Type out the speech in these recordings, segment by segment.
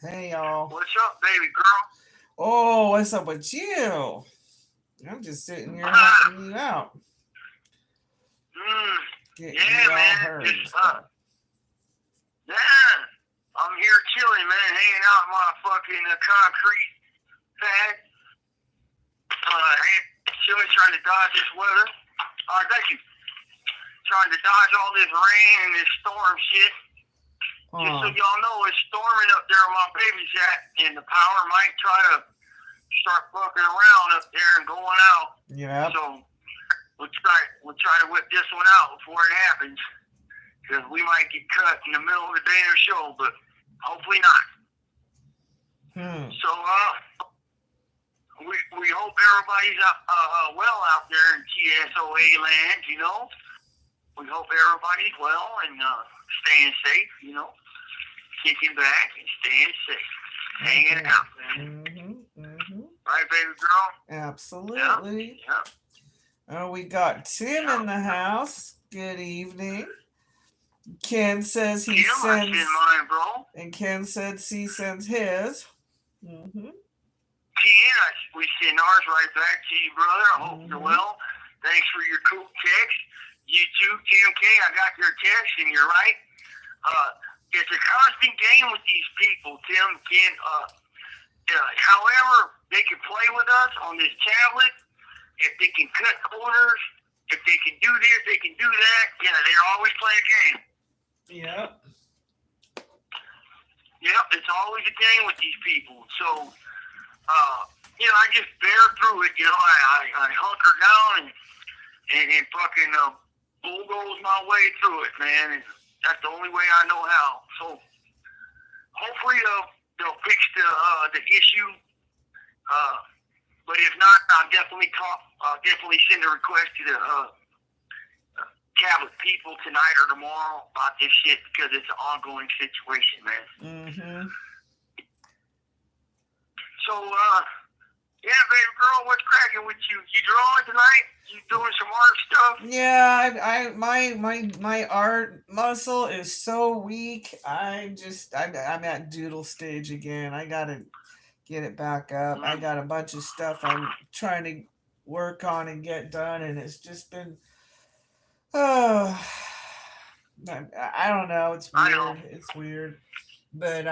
Hey, y'all. What's up, baby girl? Oh, what's up with you? I'm just sitting here helping you out, mm, getting yeah, you all man. heard and Just, stuff. yeah. I'm here chilling, man, hanging out in my fucking concrete pad. Chilling, trying to dodge this weather. Thank you. Trying to dodge all this rain and this storm shit. Just so y'all know, it's storming up there where my baby's at, and the power might try to start fucking around up there and going out. Yeah. So we'll try to whip this one out before it happens, because we might get cut in the middle of the damn show, but hopefully not. So we hope everybody's well out there in TSOA land. You know, we hope everybody's well and staying safe. You know, kicking back and staying safe, hanging out, man. Right, baby girl? Absolutely. Yeah. Oh, we got Tim in the house. Good evening. Ken says he sends. Mine, bro. And Ken says he sends his. Ken, we send ours right back to you, brother. I hope you're well. Thanks for your cool text. You too, Tim K. I got your text, and you're right. It's a constant game with these people, Tim, Ken. However, they can play with us on this tablet. If they can cut corners, if they can do this, they can do that. Yeah, they always play a game. Yep. Yep, it's always a game with these people. So, I just bear through it. I hunker down and fucking bulldoze my way through it, man. And that's the only way I know how. So, hopefully they'll fix the issue. But if not, I'll definitely send a request to the tablet people tonight or tomorrow about this shit, because it's an ongoing situation, man. So, yeah, baby girl, what's cracking with you? You drawing tonight? You doing some art stuff? Yeah, my art muscle is so weak. I'm at doodle stage again. I gotta get it back up. I got a bunch of stuff I'm trying to work on and get done, and it's just been I don't know. It's weird. It's weird, but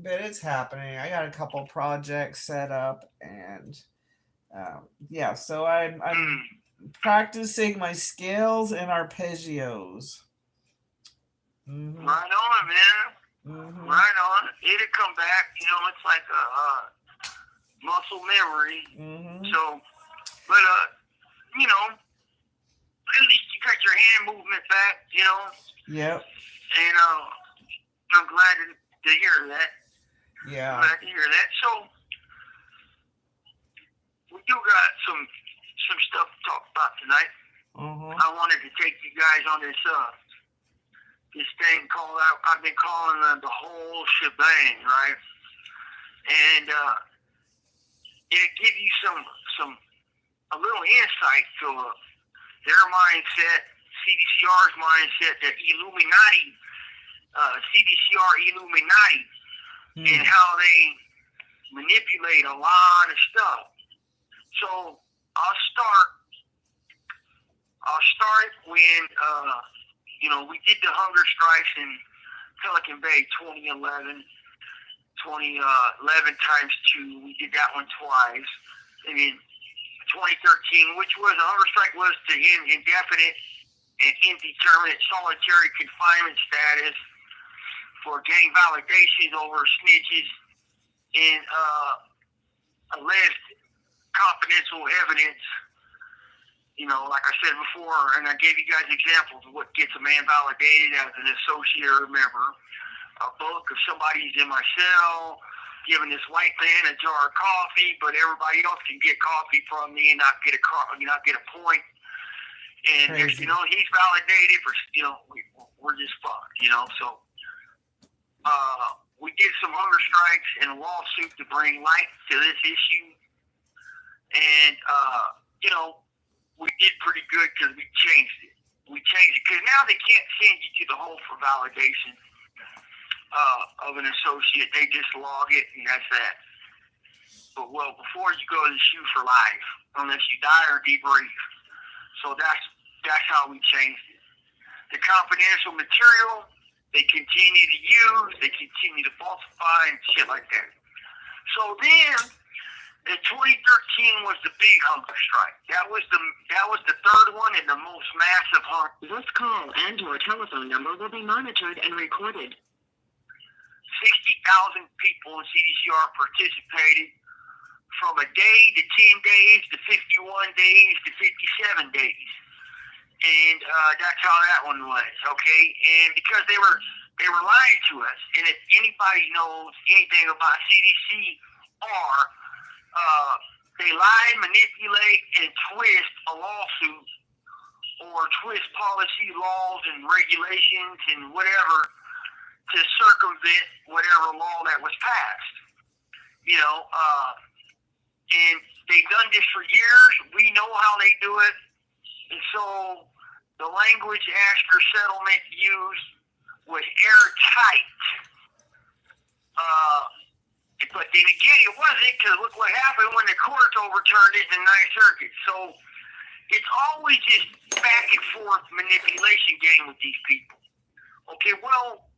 it's happening. I got a couple projects set up, and yeah. So I'm practicing my scales and arpeggios. Right on, man. Right on. It'll come back. It's like a muscle memory. So, but at least you got your hand movement back. Yep. And I'm glad to hear that. Yeah. I'm glad to hear that. So we do got some stuff to talk about tonight. I wanted to take you guys on this thing called I've been calling the whole shebang, right? And it give you a little insight to their mindset, CDCR's mindset, the Illuminati, CDCR Illuminati, and how they manipulate a lot of stuff. So I'll start when we did the hunger strikes in Pelican Bay 2011 times 2. We did that one twice. And in 2013, which was a hunger strike, was to end indefinite and indeterminate solitary confinement status for gang validation over snitches and alleged confidential evidence. Like I said before, and I gave you guys examples of what gets a man validated as an associate or a member. A book of somebody's in my cell giving this white man a jar of coffee, but everybody else can get coffee from me and not get a point. And he's validated for we're just fucked. So we did some hunger strikes and a lawsuit to bring light to this issue, and we did pretty good because we changed it. Because now they can't send you to the hole for validation. of an associate. They just log it, and that's that. But, well, before you go to the SHU for life, unless you die or debrief. So that's how we changed it. The confidential material, they continue to use, they continue to falsify and shit like that. So then, in 2013 was the big hunger strike. That was the third one and the most massive hunger. This call and/or telephone number will be monitored and recorded. 60,000 people in CDCR participated from a day to 10 days to 51 days to 57 days. And that's how that one was, okay? And because they were lying to us. And if anybody knows anything about CDCR, they lie, manipulate, and twist a lawsuit or twist policy, laws, and regulations and whatever to circumvent whatever law that was passed. You know, and they've done this for years. We know how they do it. And so the language Asker settlement used was airtight. But then again, it wasn't, because look what happened when the courts overturned it in the Ninth Circuit. So it's always just back and forth manipulation game with these people. Okay, well,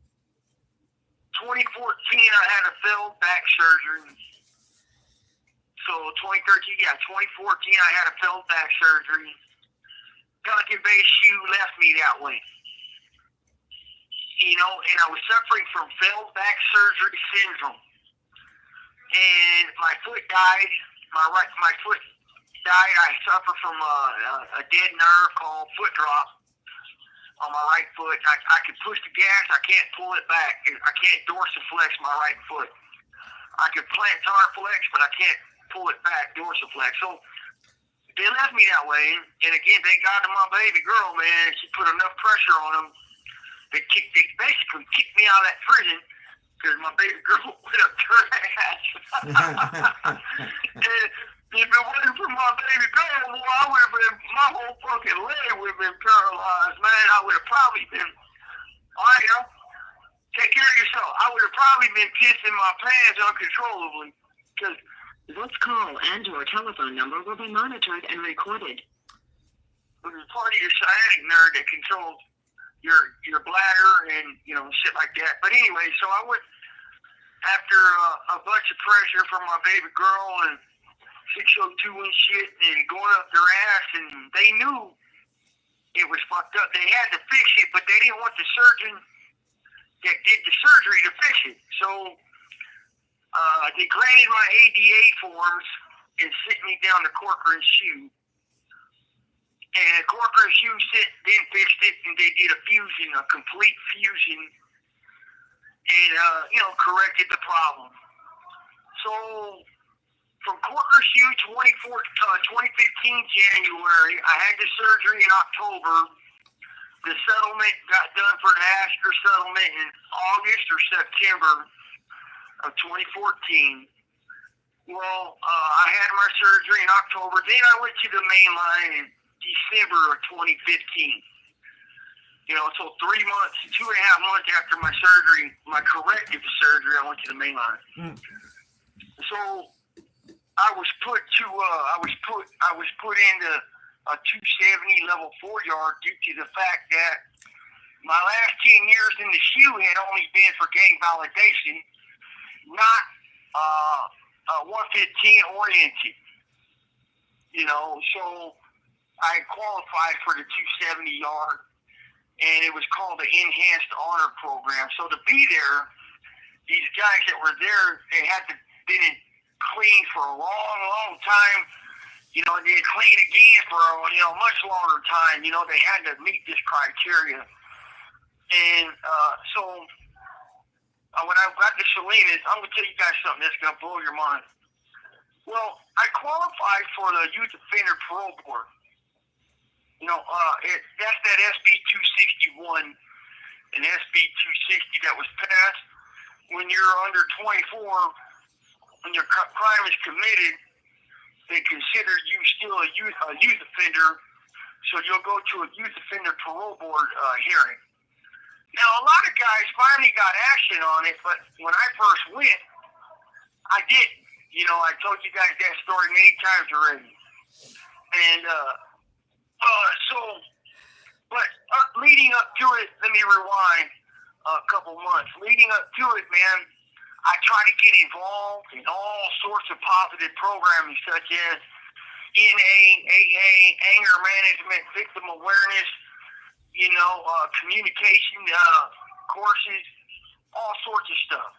2014 I had a failed back surgery. So 2013, 2014 I had a failed back surgery. Pelican Bay SHU left me that way. You know, and I was suffering from failed back surgery syndrome. And my foot died. My foot died. I suffer from a dead nerve called foot drop on my right foot. I can push the gas. I can't pull it back. I can't dorsiflex my right foot. I can plantar flex, but I can't pull it back, dorsiflex. So they left me that way. And again, thank God to my baby girl, man. She put enough pressure on them. They basically kicked me out of that prison because my baby girl went up her ass. And if it wasn't for my baby girl, well, I would have been, my whole fucking leg would have been paralyzed, man. I would have probably been, all right, you know, take care of yourself. I would have probably been pissing my pants uncontrollably because this call and/or telephone number will be monitored and recorded. there's part of your sciatic nerve that controls your bladder and, you know, shit like that. But anyway, so I went after a bunch of pressure from my baby girl and 602 and shit and going up their ass, and they knew it was fucked up. They had to fix it, but they didn't want the surgeon that did the surgery to fix it. So they granted my ADA forms and sent me down to Corcoran SHU. And Corcoran SHU then fixed it, and they did a fusion, a complete fusion, and, you know, corrected the problem. So from Corcoran SHU 2015 January, I had the surgery in October. The settlement got done for the Asker settlement in August or September of 2014. Well, I had my surgery in October. Then I went to the main line in December of 2015. You know, so 3 months, 2.5 months after my surgery, my corrective surgery, I went to the main line. So I was put into a 270 level 4 yard due to the fact that my last 10 years in the SHU had only been for gang validation, not 115 oriented. You know, so I qualified for the 270 yard, and it was called the Enhanced Honor Program. So to be there, these guys that were there, they had to been clean for a long, long time. You know, they clean again for a much longer time. You know, they had to meet this criteria. And so when I got to Salinas, I'm going to tell you guys something that's going to blow your mind. Well, I qualified for the Youth Offender Parole Board. You know, that's that SB 261 and SB 260 that was passed when you're under 24. When your crime is committed, they consider you still a youth offender, so you'll go to a Youth Offender Parole Board hearing. Now, a lot of guys finally got action on it, but when I first went, I didn't. You know, I told you guys that story many times already. And but leading up to it, let me rewind a couple months. Leading up to it, man, I tried to get involved in all sorts of positive programming, such as NA, AA, anger management, victim awareness, communication courses, all sorts of stuff.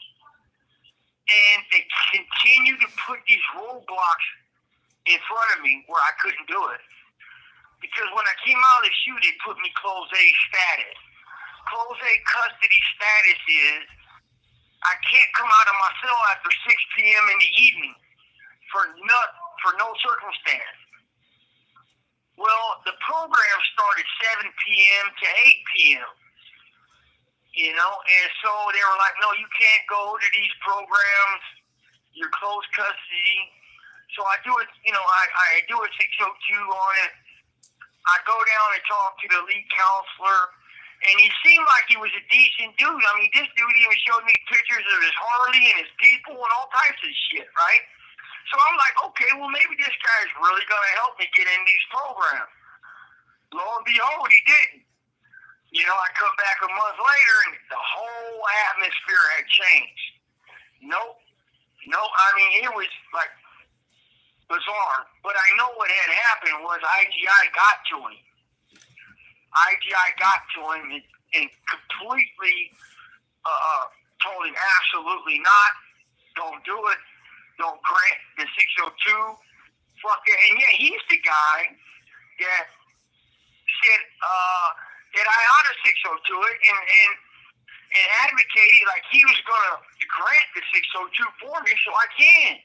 And they continue to put these roadblocks in front of me where I couldn't do it. Because when I came out of the shoe, they put me close A status. Close A custody status is I can't come out of my cell after 6 p.m. in the evening for no circumstance. Well, the program started 7 p.m. to 8 p.m. And so they were like, no, you can't go to these programs. You're close custody. So I do it, I do a 602 on it. I go down and talk to the lead counselor, and he seemed like he was a decent dude. I mean, this dude even showed me pictures of his Harley and his people and all types of shit, right? So I'm like, okay, well, maybe this guy's really going to help me get in these programs. Lo and behold, he didn't. I come back a month later, and the whole atmosphere had changed. Nope. I mean, it was like bizarre. But I know what had happened was IGI got to him. IGI got to him and completely told him absolutely not. Don't do it. Don't grant the 602. Fuck it. And yeah, he's the guy that said that I ought to 602 it and advocated like he was going to grant the 602 for me so I can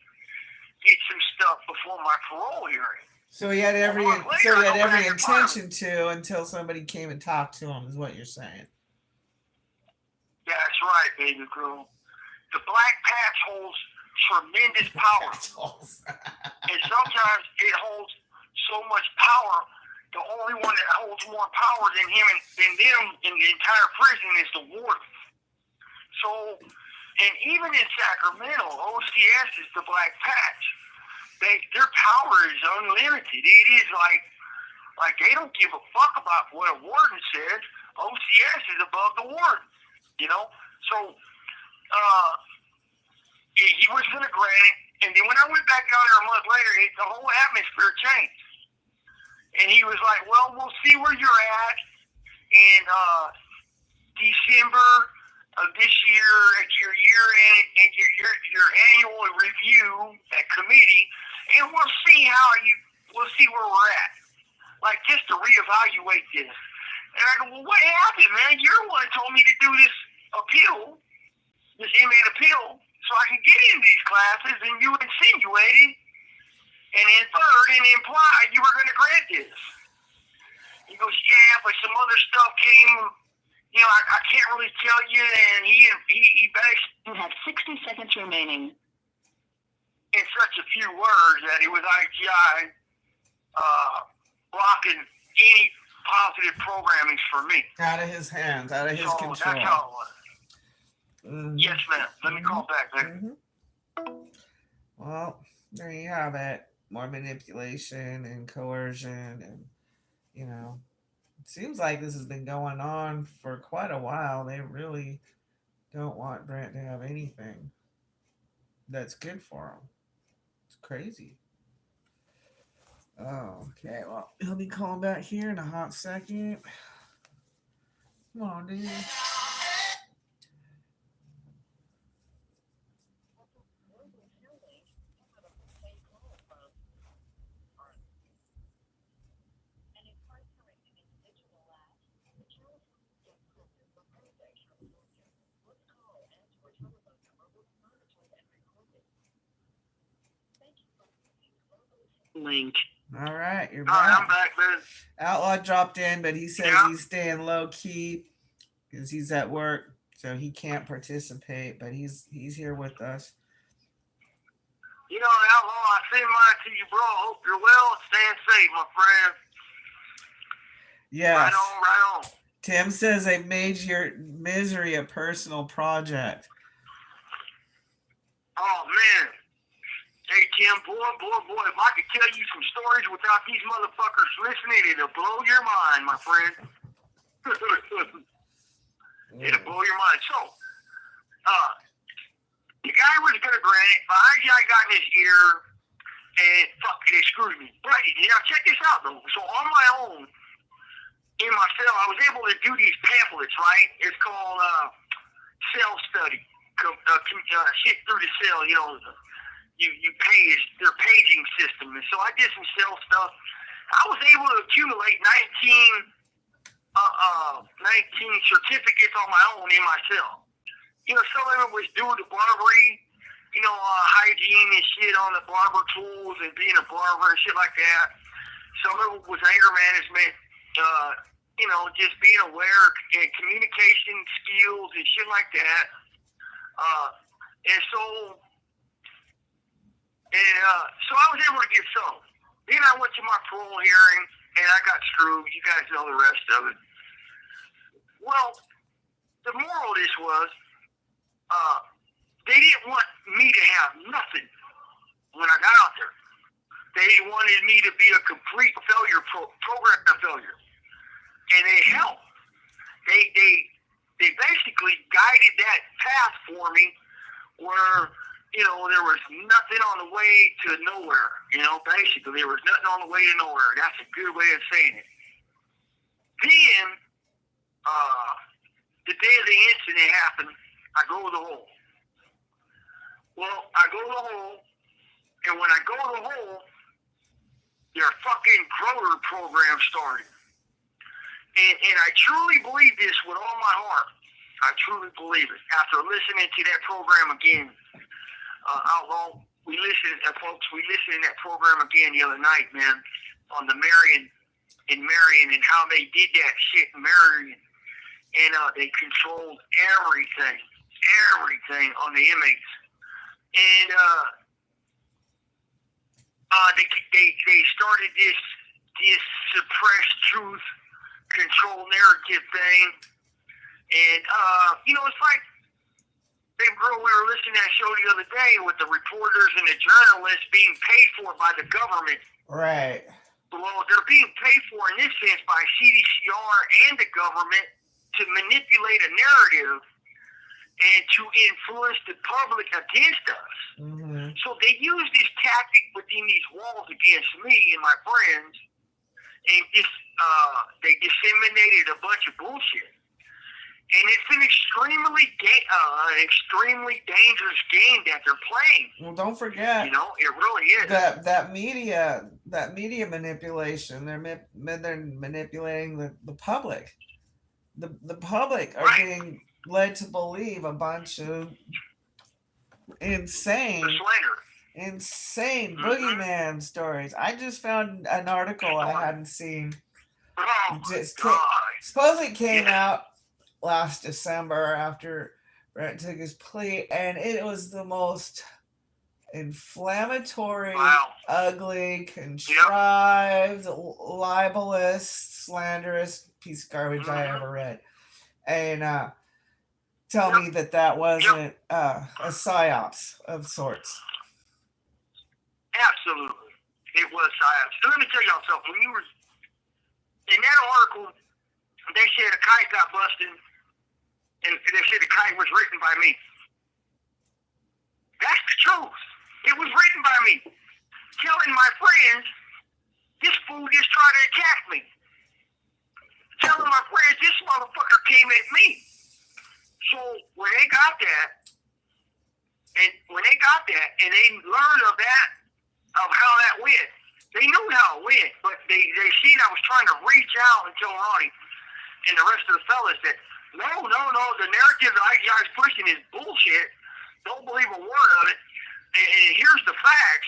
get some stuff before my parole hearing. So he had every intention to until somebody came and talked to him, is what you're saying. That's right, baby girl. The black patch holds tremendous power. And sometimes it holds so much power, the only one that holds more power than him and them in the entire prison is the warden. So, and even in Sacramento, OCS is the black patch. Their power is unlimited. It is like they don't give a fuck about what a warden says. OCS is above the warden, So, he was going to grant it. And then when I went back down there a month later, the whole atmosphere changed. And he was like, well, we'll see where you're at in December of this year at your year-end and your annual review at committee, and we'll see where we're at. Like, just to reevaluate this. And I go, well, what happened, man? You're the one who told me to do this appeal, this inmate appeal, so I can get in these classes, and you insinuated and inferred and implied you were going to grant this. He goes, yeah, but some other stuff came, I can't really tell you, and he basically... You have 60 seconds remaining. In such a few words that it was IGI blocking any positive programming for me. Out of his hands, out of his control. That's how it was. Mm-hmm. Yes, ma'am. Let me call back there. Mm-hmm. Well, there you have it. More manipulation and coercion, and it seems like this has been going on for quite a while. They really don't want Brant to have anything that's good for him. It's crazy. Oh, okay. Well, he'll be calling back here in a hot second. Come on, dude. Link. All right, you're All right, back. I'm back, man. Outlaw dropped in, but he says he's staying low key because he's at work, so he can't participate. But he's here with us. Outlaw, I send mine to you, bro. Hope you're well and staying safe, my friend. Yes. Right on. Tim says they made your misery a personal project. Oh man. Hey Tim, boy, if I could tell you some stories without these motherfuckers listening, it'll blow your mind, my friend. It'll blow your mind. So, the guy was gonna grant it, but I got in his ear, and fuck, they screwed me. But now check this out though. So on my own, in my cell, I was able to do these pamphlets, right? It's called cell study. Shit through the cell, you know. You pay their paging system, and so I did some cell stuff. I was able to accumulate 19 certificates on my own in my cell. You know, some of it was due to barbery, you know, hygiene and shit on the barber tools and being a barber and shit like that. Some of it was anger management, you know, just being aware and communication skills and shit like that. So I was able to get some. Then I went to my parole hearing, and I got screwed. You guys know the rest of it. Well, the moral of this was, they didn't want me to have nothing when I got out there. They wanted me to be a complete failure, program failure. And they helped. They basically guided that path for me where, you know, there was nothing on the way to nowhere. You know, basically, there was nothing on the way to nowhere. That's a good way of saying it. Then, the day of the incident happened, I go to the hole. Well, I go to the hole, and when I go to the hole, their fucking Kroger program started. And I truly believe this with all my heart. I truly believe it. After listening to that program again, Outlaw, we listened to that program again the other night, man, on the Marion and how they did that shit in Marion. And they controlled everything on the inmates. And they started this suppressed truth control narrative thing. And, you know, it's like, babe girl, we were listening to that show the other day with the reporters and the journalists being paid for by the government. Right. Well, they're being paid for in this sense by CDCR and the government to manipulate a narrative and to influence the public against us. Mm-hmm. So they use this tactic within these walls against me and my friends, and they disseminated a bunch of bullshit. And it's an extremely dangerous game that they're playing. Well, don't forget. You know, it really is. That media manipulation. They're manipulating the public. The public are Right. being led to believe a bunch of insane boogeyman stories. I just found an article I hadn't seen. Oh, God. Supposedly came out last December after Brant took his plea, and it was the most inflammatory, ugly, contrived, libelous, slanderous piece of garbage I ever read. And tell me that wasn't a psyops of sorts. Absolutely. It was psyops. So let me tell y'all something. When you were in that article, they said a kite got busted, and they said the kite was written by me. That's the truth. It was written by me. Telling my friends, this fool just tried to attack me. Telling my friends, this motherfucker came at me. So when they got that, and they learned of that, of how that went, they knew how it went, but they seen I was trying to reach out and tell Ronnie and the rest of the fellas that no, the narrative that IGI is pushing is bullshit. Don't believe a word of it. And here's the facts.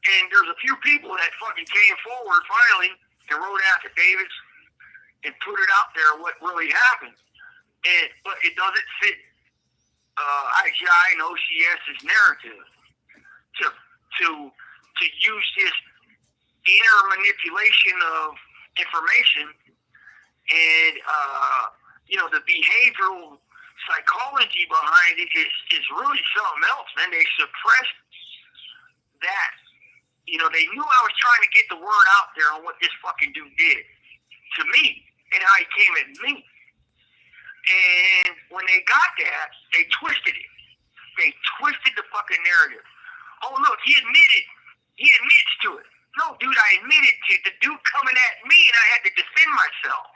And there's a few people that fucking came forward finally and wrote affidavits and put it out there what really happened. But it doesn't fit IGI and OCS's narrative to use this inner manipulation of information And, the behavioral psychology behind it is really something else, man. They suppressed that. They knew I was trying to get the word out there on what this fucking dude did to me and how he came at me. And when they got that, they twisted it. They twisted the fucking narrative. Oh, look, he admits to it. No, dude, I admitted to the dude coming at me and I had to defend myself.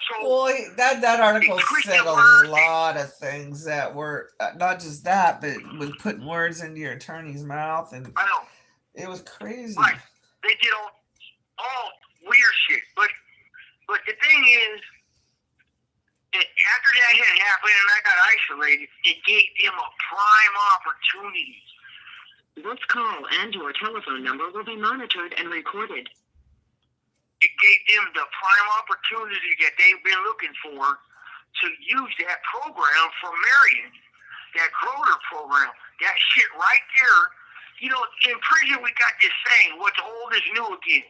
So, well, that article said a lot of things that were not just that, but was putting words into your attorney's mouth, and I know. It was crazy. Right. They did all weird shit. But the thing is, that after that had happened and I got isolated, it gave them a prime opportunity. This call and your telephone number will be monitored and recorded. It gave them the prime opportunity that they've been looking for to use that program for Marion, that Groder program, that shit right there. In prison we got this saying, what's old is new again.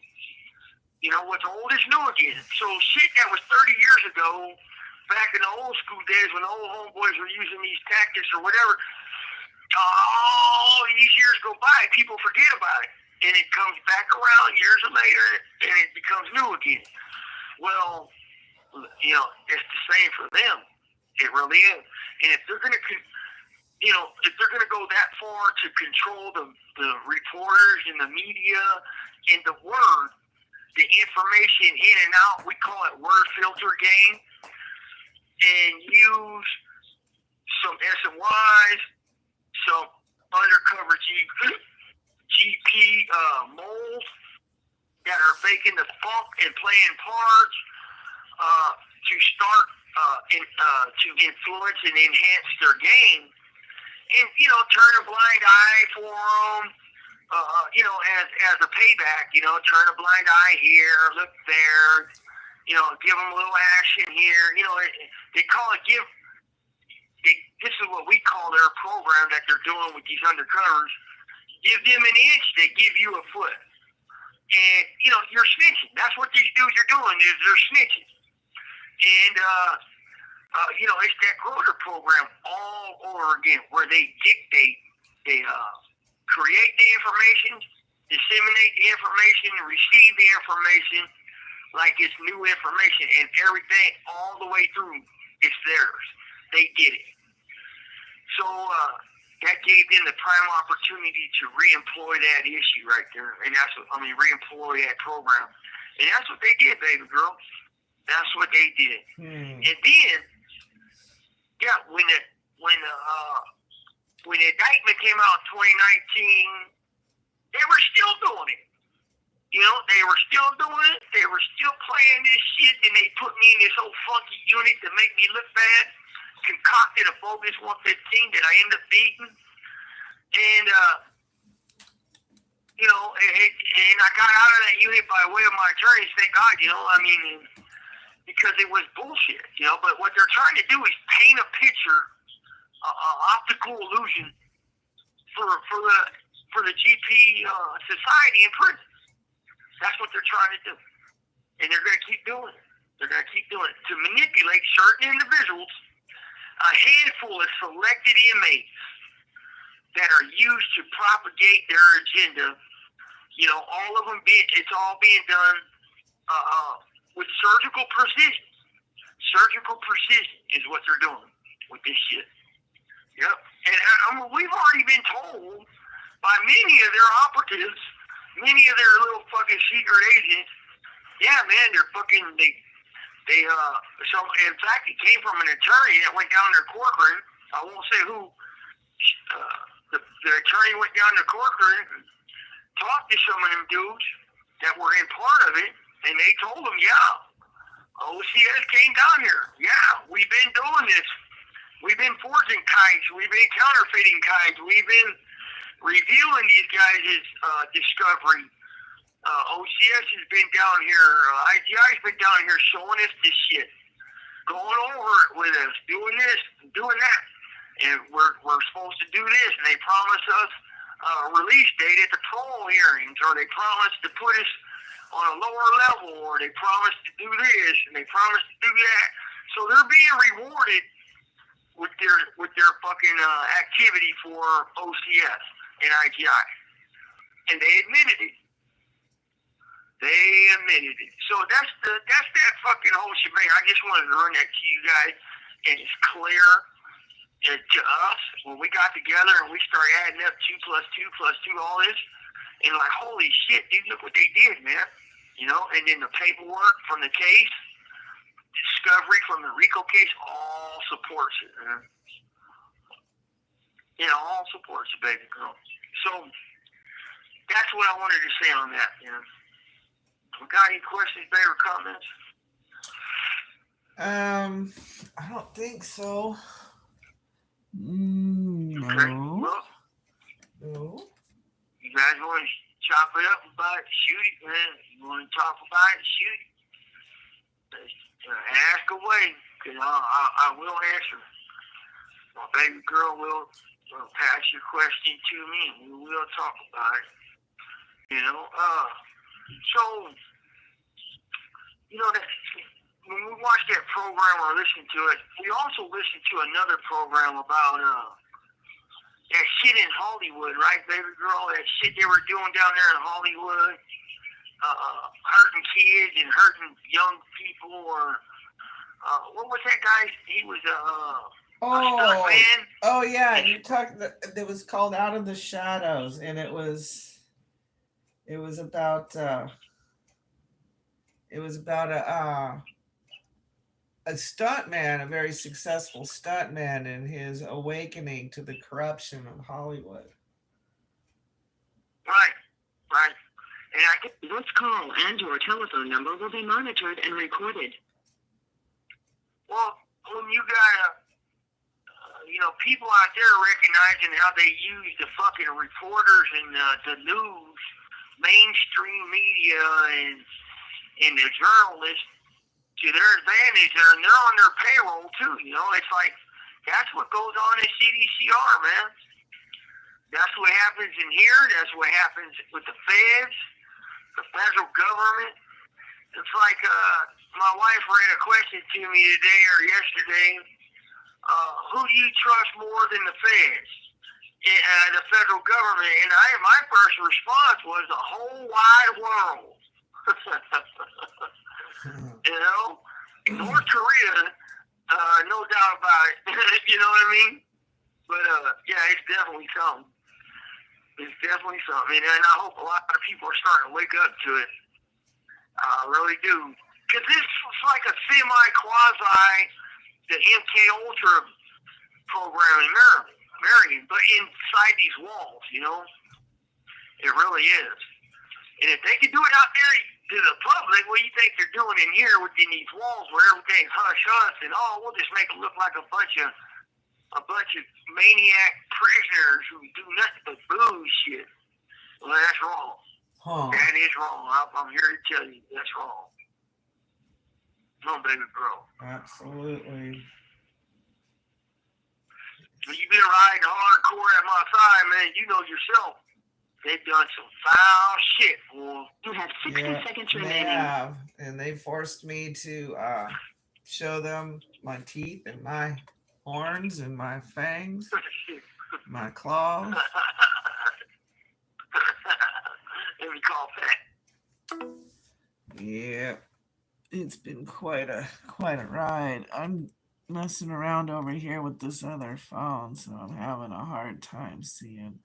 What's old is new again. So shit that was 30 years ago, back in the old school days when the old homeboys were using these tactics or whatever, all these years go by, people forget about it. And it comes back around years later, and it becomes new again. Well, it's the same for them. It really is. And if they're going to, go that far to control the reporters and the media and the word, the information in and out, we call it word filter game, and use some SNYs, some undercover GP moles that are faking the funk and playing parts to start to influence and enhance their game, and turn a blind eye for them, as a payback. Turn a blind eye here, look there, give them a little action here. They call it this is what we call their program that they're doing with these undercovers. Give them an inch, they give you a foot. And, you're snitching. That's what these dudes are doing, is they're snitching. And, it's that Groder program all over again, where they dictate, they create the information, disseminate the information, receive the information like it's new information, and everything all the way through, it's theirs. They did it. So, that gave them the prime opportunity to reemploy that issue right there. And reemploy that program. And that's what they did, baby girl. That's what they did. And then, when the indictment came out in 2019, they were still doing it. They were still doing it. They were still playing this shit, and they put me in this old funky unit to make me look bad. Concocted a bogus 115 that I ended up beating, and and I got out of that unit by way of my attorneys. Thank God, because it was bullshit, But what they're trying to do is paint a picture, optical illusion for the GP society in prison. That's what they're trying to do, and they're going to keep doing it. They're going to keep doing it to manipulate certain individuals. A handful of selected inmates that are used to propagate their agenda. All of them it's all being done with surgical precision. Surgical precision is what they're doing with this shit. Yep. And we've already been told by many of their operatives, many of their little fucking secret agents, yeah, man, so in fact, it came from an attorney that went down to their courtroom. I won't say who. The attorney went down to the courtroom and talked to some of them dudes that were in part of it, and they told them, yeah, OCS came down here. Yeah, we've been doing this. We've been forging kites. We've been counterfeiting kites. We've been reviewing these guys' discovery. OCS has been down here, IGI's been down here showing us this shit, going over it with us, doing this, doing that, and we're supposed to do this, and they promise us a release date at the parole hearings, or they promise to put us on a lower level, or they promise to do this and they promise to do that. So they're being rewarded with their fucking activity for OCS and IGI, and they admitted it. So that's that fucking whole shebang. I just wanted to run that to you guys, and it's clear to us when we got together and we started adding up 2 plus 2 plus 2, all this, and like, holy shit, dude, look what they did, man. You know, and then the paperwork from the case, discovery from the RICO case, all supports it, man. Yeah, all supports it, baby girl. So that's what I wanted to say on that, man. We got any questions, baby, or comments? I don't think so. Okay. No. Well, No. you guys want to chop it up about it, shoot it, man. You want to talk about it, shoot it. Ask away, because I will answer. My baby girl will pass your question to me, and we will talk about it. You know, so, you know, that when we watch that program or listen to it, we also listen to another program about that shit in Hollywood, right, baby girl? That shit they were doing down there in Hollywood, hurting kids and hurting young people, or what was that guy? He was a stunt man. Oh yeah, you talked. It was called Out of the Shadows, and it was about a stuntman, a very successful stuntman, and his awakening to the corruption of Hollywood. Right. And I think this call and your telephone number will be monitored and recorded. Well, when you got people out there recognizing how they use the fucking reporters and the news, mainstream media, and the journalists to their advantage, and they're on their payroll too. You know, it's like that's what goes on in CDCR, man. That's what happens in here. That's what happens with the feds, the federal government. It's like my wife ran a question to me today or yesterday. Who do you trust more than the feds? The federal government. And my first response was the whole wide world. You know? North Korea, no doubt about it. You know what I mean? But, yeah, it's definitely something. It's definitely something. And I hope a lot of people are starting to wake up to it. I really do. Because this is like a semi-quasi, the MK Ultra program in Marion, but inside these walls, you know? It really is. And if they can do it out there to the public, what do you think they're doing in here within these walls where everything's hush-hush and, we'll just make it look like a bunch of maniac prisoners who do nothing but bullshit. Well, that's wrong. Huh. That is wrong. I'm here to tell you that's wrong. No, baby girl. Absolutely. When you've been riding hardcore at my side, man, you know yourself. They've done some foul shit, boy. You have 60 seconds remaining. They have, and they forced me to show them my teeth and my horns and my fangs, my claws. Let me call that. Yeah, it's been quite a ride. I'm messing around over here with this other phone, so I'm having a hard time seeing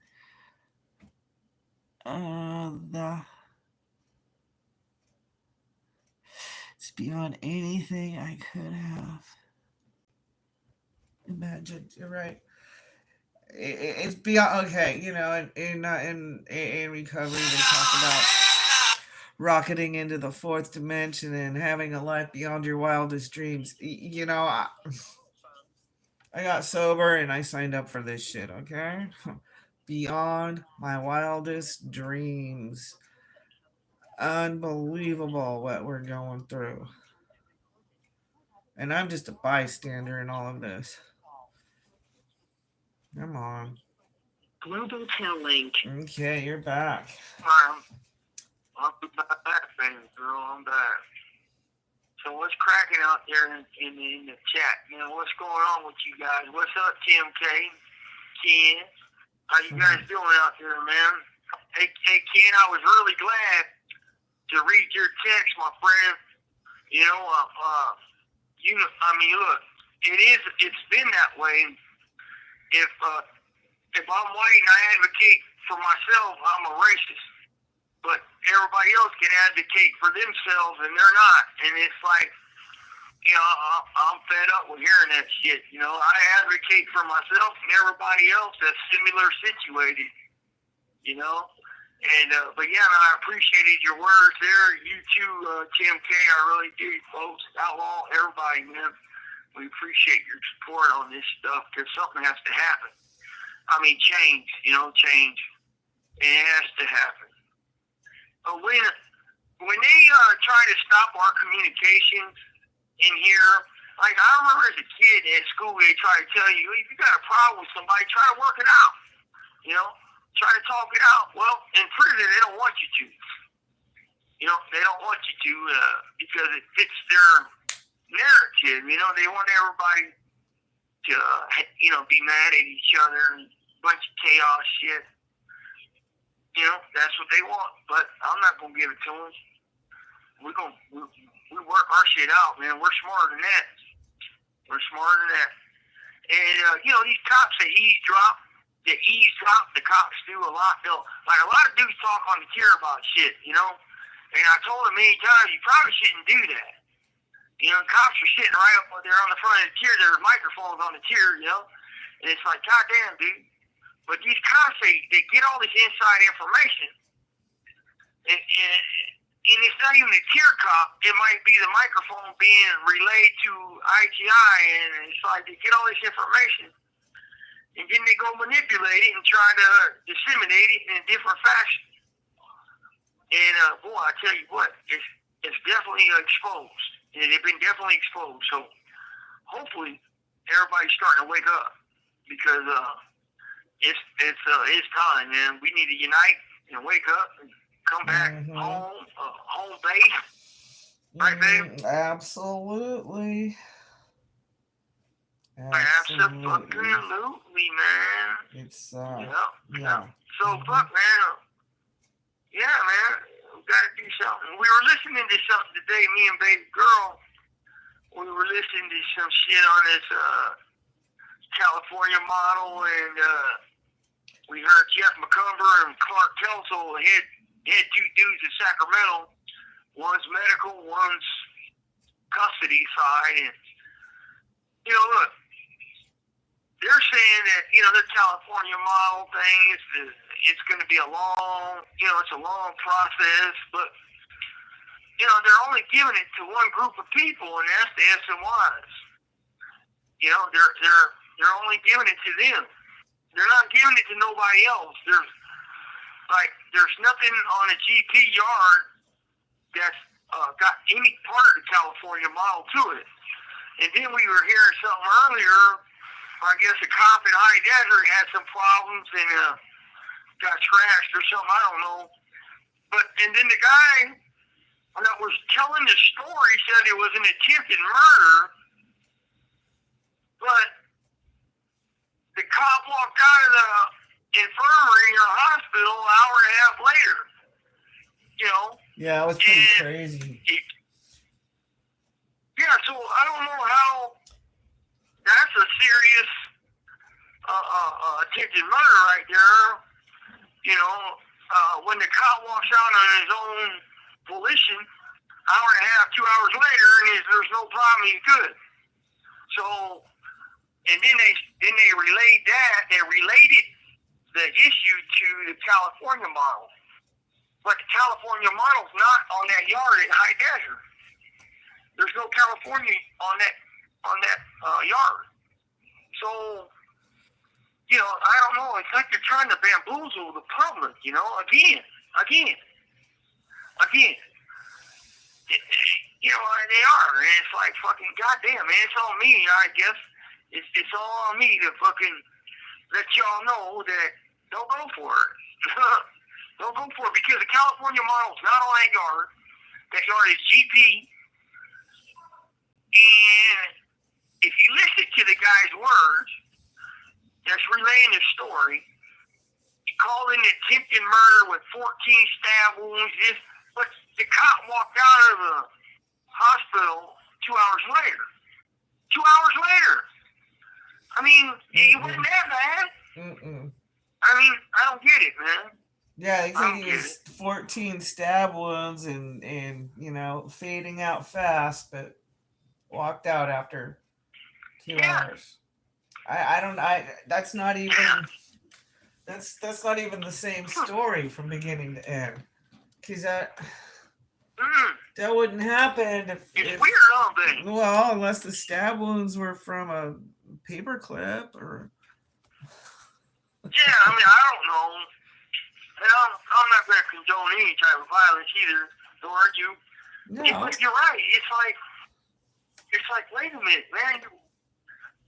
it's beyond anything I could have imagined. You're right. It's beyond. Okay, you know, in recovery, they talk about rocketing into the fourth dimension and having a life beyond your wildest dreams. You know, I got sober and I signed up for this shit. Okay. Beyond my wildest dreams. Unbelievable what we're going through. And I'm just a bystander in all of this. Come on. Global Tel Link. Okay, you're back. I'll be back, baby girl. I'm back. So what's cracking out there in the chat? You know, what's going on with you guys? What's up, Tim K? Ken? How you guys doing out there, man? Hey, Ken, I was really glad to read your text, my friend. You know, I mean, look, it's been that way. If I'm white and I advocate for myself, I'm a racist. But everybody else can advocate for themselves, and they're not. And it's like, you know, I'm fed up with hearing that shit. You know, I advocate for myself and everybody else that's similar situated. You know? And, but yeah, man, I appreciated your words there. You too, Tim K. I really do, folks. Outlaw, everybody, man. We appreciate your support on this stuff because something has to happen. I mean, change, you know, change. It has to happen. When they try to stop our communications in here, like I remember as a kid at school, they try to tell you, if you got a problem with somebody, try to work it out. You know, try to talk it out. Well, in prison, they don't want you to. You know, they don't want you to because it fits their narrative. You know, they want everybody to, you know, be mad at each other and a bunch of chaos shit. You know, that's what they want, but I'm not gonna give it to them. We work our shit out, man. We're smarter than that. We're smarter than that. And you know, these cops that eavesdrop, the cops do a lot. Like a lot of dudes talk on the tier about shit, you know. And I told them many times, you probably shouldn't do that. You know, cops are sitting right up there on the front of the tier. There's microphones on the tier, you know. And it's like, goddamn, dude. But these cops, they get all this inside information, and it's not even a tier cop. It might be the microphone being relayed to IGI, and it's like they get all this information, and then they go manipulate it and try to disseminate it in a different fashion. And boy, I tell you what, it's definitely exposed, and they've been definitely exposed. So hopefully everybody's starting to wake up because. It's time, man. We need to unite and wake up and come back home base. Right, babe? Absolutely. Absolutely, man. It's yeah. So fuck, man. Yeah, man. We gotta do something. We were listening to something today, me and baby girl. We were listening to some shit on this California model, and we heard Jeff McCumber and Clark Kelso had two dudes in Sacramento. One's medical, one's custody side, and you know, look, they're saying that the California model thing it's going to be a long process, but they're only giving it to one group of people, and that's the SMYs. They're only giving it to them. They're not giving it to nobody else. There's nothing on a GP yard that's got any part of the California model to it. And then we were hearing something earlier. I guess a cop in High Desert had some problems and got trashed or something. I don't know. And then the guy that was telling the story said it was an attempted murder, but the cop walked out of the infirmary or hospital an hour and a half later. Yeah, it was pretty crazy. Yeah, so I don't know how that's a serious attempted murder right there. When the cop walks out on his own volition, hour and a half, 2 hours later, and there's no problem, he's good. So, and then they relayed that. They related the issue to the California model, but the California model's not on that yard at High Desert. There's no California on that yard. So, I don't know. It's like they're trying to bamboozle the public. Again. They are, and it's like fucking goddamn, man. It's on me, I guess. It's all on me to fucking let y'all know that don't go for it. Don't go for it because the California model's not on that yard. That yard is GP. And if you listen to the guy's words, that's relaying the story. He called in attempted murder with 14 stab wounds. But the cop walked out of the hospital 2 hours later. 2 hours later. I mean, it wasn't that bad. I mean, I don't get it, man. Yeah, he said he was 14 stab wounds and you know, fading out fast, but walked out after 2 hours. That's not even the same story from beginning to end. Cause that wouldn't happen if weird, don't they? Well, unless the stab wounds were from a paperclip or. Yeah, I mean, I don't know. And I'm not going to condone any type of violence either, nor are you. No. But you're right. It's like, wait a minute, man.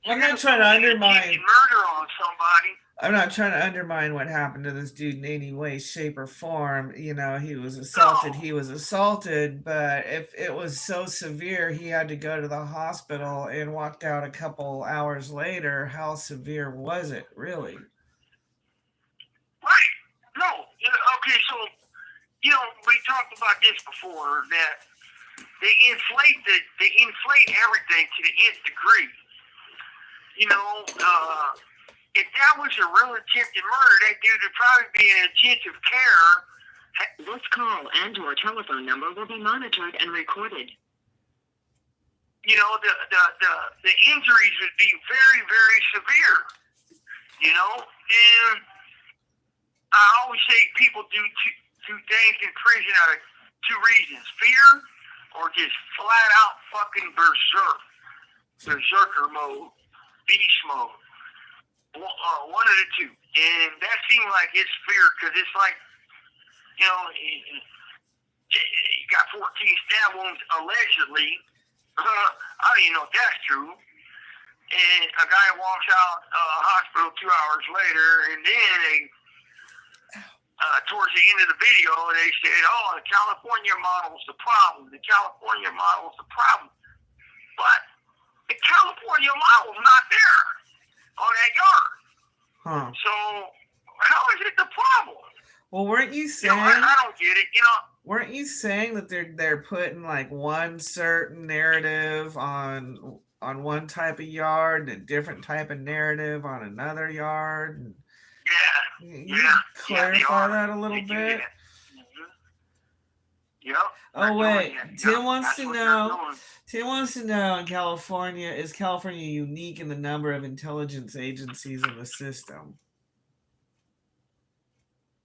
I'm not trying to undermine murder on somebody. I'm not trying to undermine what happened to this dude in any way, shape, or form. You know, he was assaulted. No. He was assaulted, but if it was so severe, he had to go to the hospital and walked out a couple hours later. How severe was it, really? Right. No. Okay, so, you know, we talked about this before, that they inflate everything to the nth degree. You know, if that was a real attempted murder, that dude would probably be in intensive care. This call and/or telephone number will be monitored and recorded. You know, the injuries would be very, very severe. You know, and I always say people do things in prison out of two reasons: fear or just flat out fucking berserker mode, beast mode. One of the two. And that seemed like it's fear, because it's like, you know, he got 14 stab wounds allegedly. I don't even know if that's true. And a guy walks out of the hospital 2 hours later, and then they, towards the end of the video, they said, oh, the California model's the problem. The California model's the problem. But the California model's not there on that yard. Huh. So how is it the problem? Well, weren't you saying? You know, I don't get it. You know, weren't you saying that they're putting like one certain narrative on one type of yard and a different type of narrative on another yard? Yeah. You clarify that a little bit. Yep. Oh wait, Tim wants to know. Tim wants to know, in California, is California unique in the number of intelligence agencies in the system?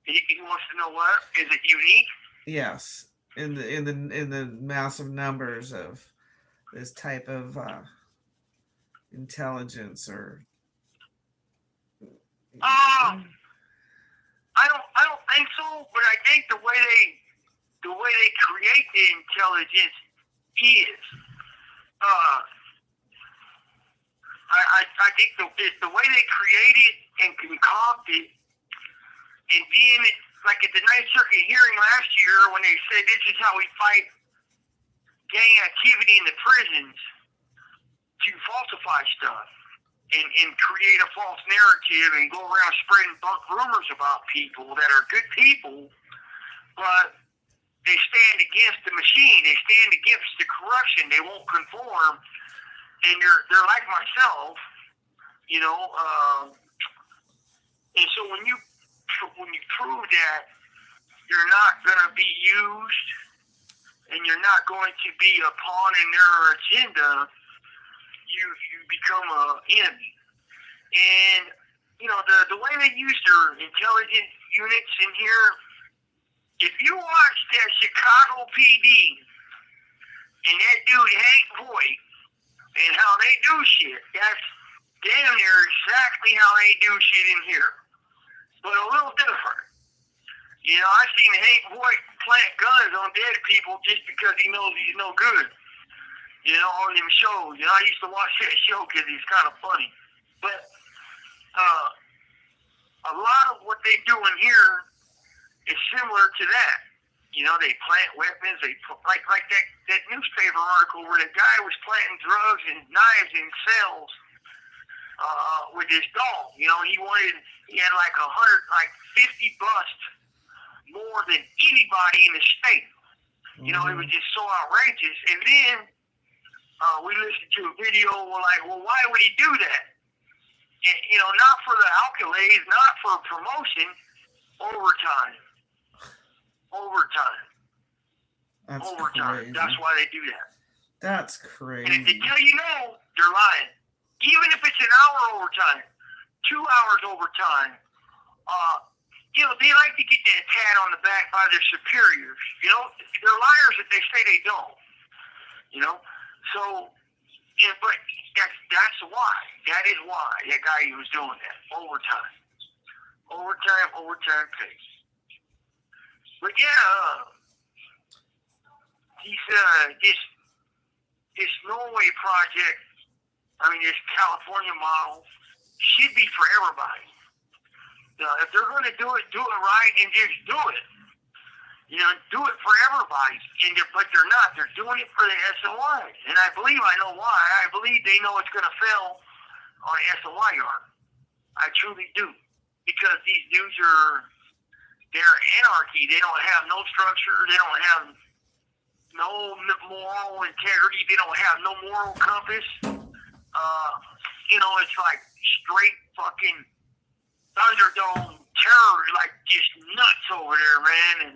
He wants to know what? Is it unique? Yes, in the massive numbers of this type of intelligence, or. I don't think so, but I think the way they create the intelligence is. I think the way they create it and concoct it, and being like at the Ninth Circuit hearing last year when they said this is how we fight gang activity in the prisons, to falsify stuff and create a false narrative and go around spreading rumors about people that are good people, but they stand against the machine. They stand against the corruption. They won't conform, and they're like myself, you know. And so when you prove that you're not going to be used and you're not going to be a pawn in their agenda, you become an enemy. And you know the way they use their intelligence units in here. If you watch that Chicago PD and that dude Hank Voight and how they do shit, that's damn near exactly how they do shit in here, but a little different. You know, I seen Hank Voight plant guns on dead people just because he knows he's no good. You know, on them shows. You know, I used to watch that show because he's kind of funny. But a lot of what they do in here is similar to that. You know, they plant weapons. They like that newspaper article where the guy was planting drugs and knives in cells with his dog. You know, he had like 50 busts more than anybody in the state. You know, it was just so outrageous. And then we listened to a video. We're like, well, why would he do that? And, you know, not for the accolades, not for promotion. Overtime. That's Overtime. crazy. That's why they do that. That's crazy. And if they tell you no, they're lying. Even if it's an hour overtime, 2 hours overtime, you know, they like to get that pat on the back by their superiors. You know, they're liars if they say they don't. You know, so, yeah, but that's why. That is why that guy was doing that. Overtime pay. But yeah, this Norway project, this California model should be for everybody. If they're going to do it right and just do it. You know, do it for everybody. But they're not. They're doing it for the SOI. And I know why. I believe they know it's going to fail on the SOI yard. I truly do. Because these dudes they're anarchy. They don't have no structure. They don't have no moral integrity. They don't have no moral compass. You know, it's like straight fucking Thunderdome terror, like just nuts over there, man. And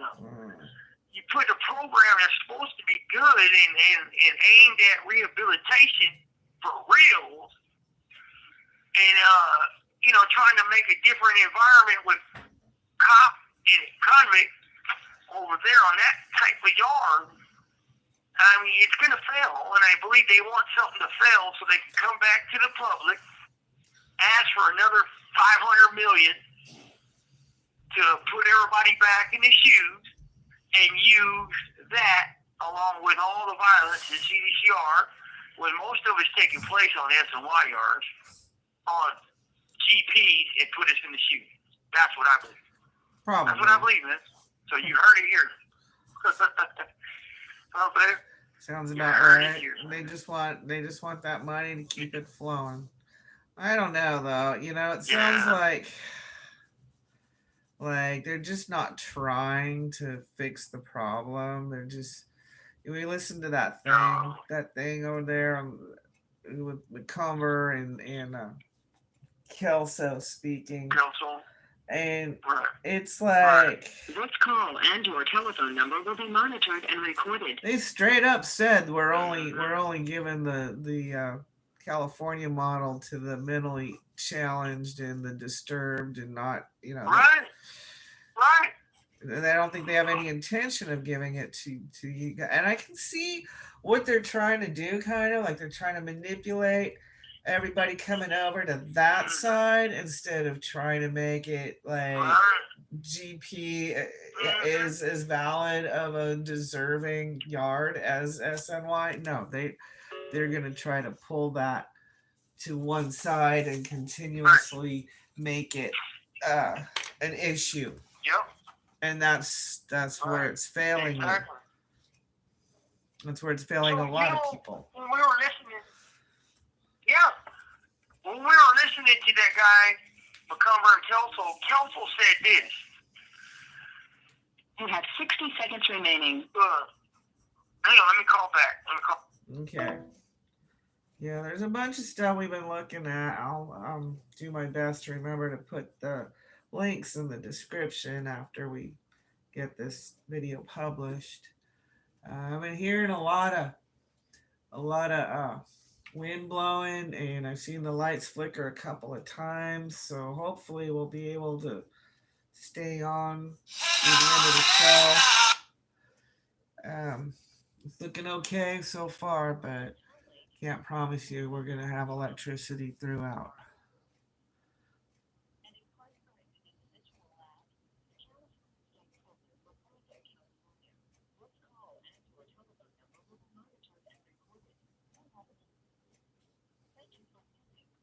you put a program that's supposed to be good and aimed at rehabilitation for real, and you know, trying to make a different environment with cop and convict over there on that type of yard. It's going to fail, and I believe they want something to fail so they can come back to the public, ask for another $500 million to put everybody back in the shoes, and use that along with all the violence in CDCR, when most of it's taking place on SNY yards, on GPs, and put us in the shoes. That's what I believe. Probably. That's what I believe, man. So you heard it here. Okay. Sounds about right. They just want that money to keep it flowing. I don't know though. You know, it sounds like they're just not trying to fix the problem. They're just. We listened to that thing over there with Comer and Kelso speaking. And it's like this call and your telephone number will be monitored and recorded. They straight up said we're only giving the California model to the mentally challenged and the disturbed, and not, you know. Right. And I don't think they have any intention of giving it to you guys. And I can see what they're trying to do, kind of like they're trying to manipulate everybody coming over to that side instead of trying to make it like GP is as valid of a deserving yard as SNY. No, they're gonna try to pull that to one side and continuously make it an issue. Yep. And that's where it's failing. Exactly. That's where it's failing a lot of people. When we were listening, when we were listening to that guy, McCumber and Kelso said this. You have 60 seconds remaining. Hang on, let me call back. Okay. Yeah, there's a bunch of stuff we've been looking at. I'll do my best to remember to put the links in the description after we get this video published. I've been hearing a lot of wind blowing, and I've seen the lights flicker a couple of times, so hopefully we'll be able to stay on through the end of the show. It's looking okay so far, but can't promise you we're going to have electricity throughout.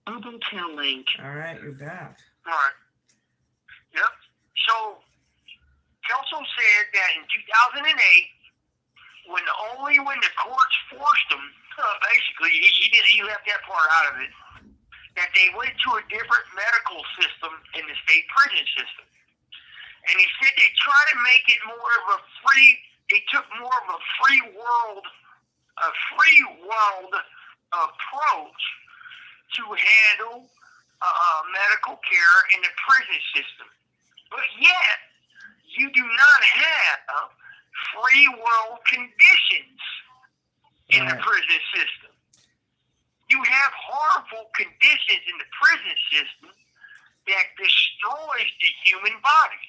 Overkill link. All right, you're back. All right. Yep. So, Kelso said said that in 2008, when the courts forced him, basically, he left that part out of it, that they went to a different medical system in the state prison system. And he said they tried to make it more of a they took more of a free world approach to handle medical care in the prison system. But yet, you do not have free world conditions in the prison system. You have harmful conditions in the prison system that destroys the human body,